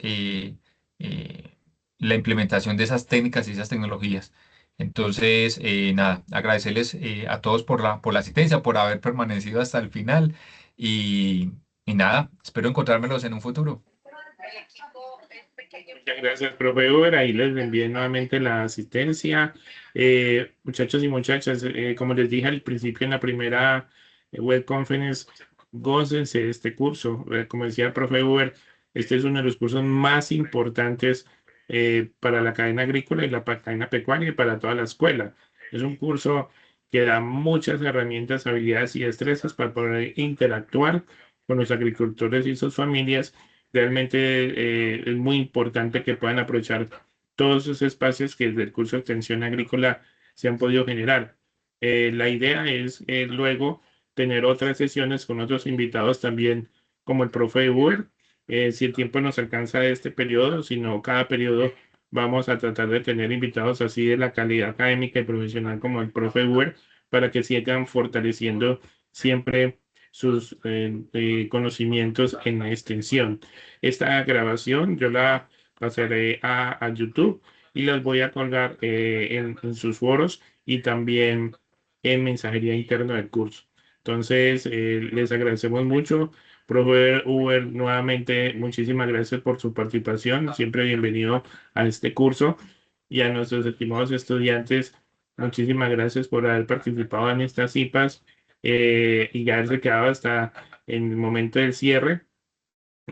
la implementación de esas técnicas y esas tecnologías. Entonces, nada, agradecerles a todos por la asistencia, por haber permanecido hasta el final y nada, espero encontrármelos en un futuro. Muchas gracias, profe Uber. Ahí les envié nuevamente la asistencia. Muchachos y muchachas, como les dije al principio en la primera web conference, gócense de este curso. Como decía el profe Uber, este es uno de los cursos más importantes para la cadena agrícola y la cadena pecuaria y para toda la escuela. Es un curso que da muchas herramientas, habilidades y destrezas para poder interactuar con los agricultores y sus familias. Realmente es muy importante que puedan aprovechar todos esos espacios que desde el curso de extensión agrícola se han podido generar. La idea es luego tener otras sesiones con otros invitados también, como el profe Uber, si el tiempo nos alcanza de este periodo, si no, cada periodo vamos a tratar de tener invitados así de la calidad académica y profesional como el profe Uber, para que sigan fortaleciendo siempre sus conocimientos en la extensión. Esta grabación yo la pasaré a YouTube y las voy a colgar en sus foros y también en mensajería interna del curso. Entonces, les agradecemos mucho. Profe Uber, nuevamente, muchísimas gracias por su participación. Siempre bienvenido a este curso. Y a nuestros estimados estudiantes, muchísimas gracias por haber participado en estas CIPAs y haberse quedado hasta en el momento del cierre.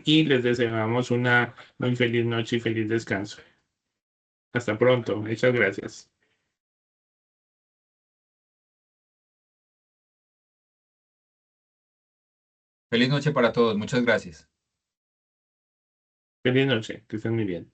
Y les deseamos una muy feliz noche y feliz descanso. Hasta pronto. Muchas gracias. Feliz noche para todos, muchas gracias. Feliz noche. Que estén muy bien.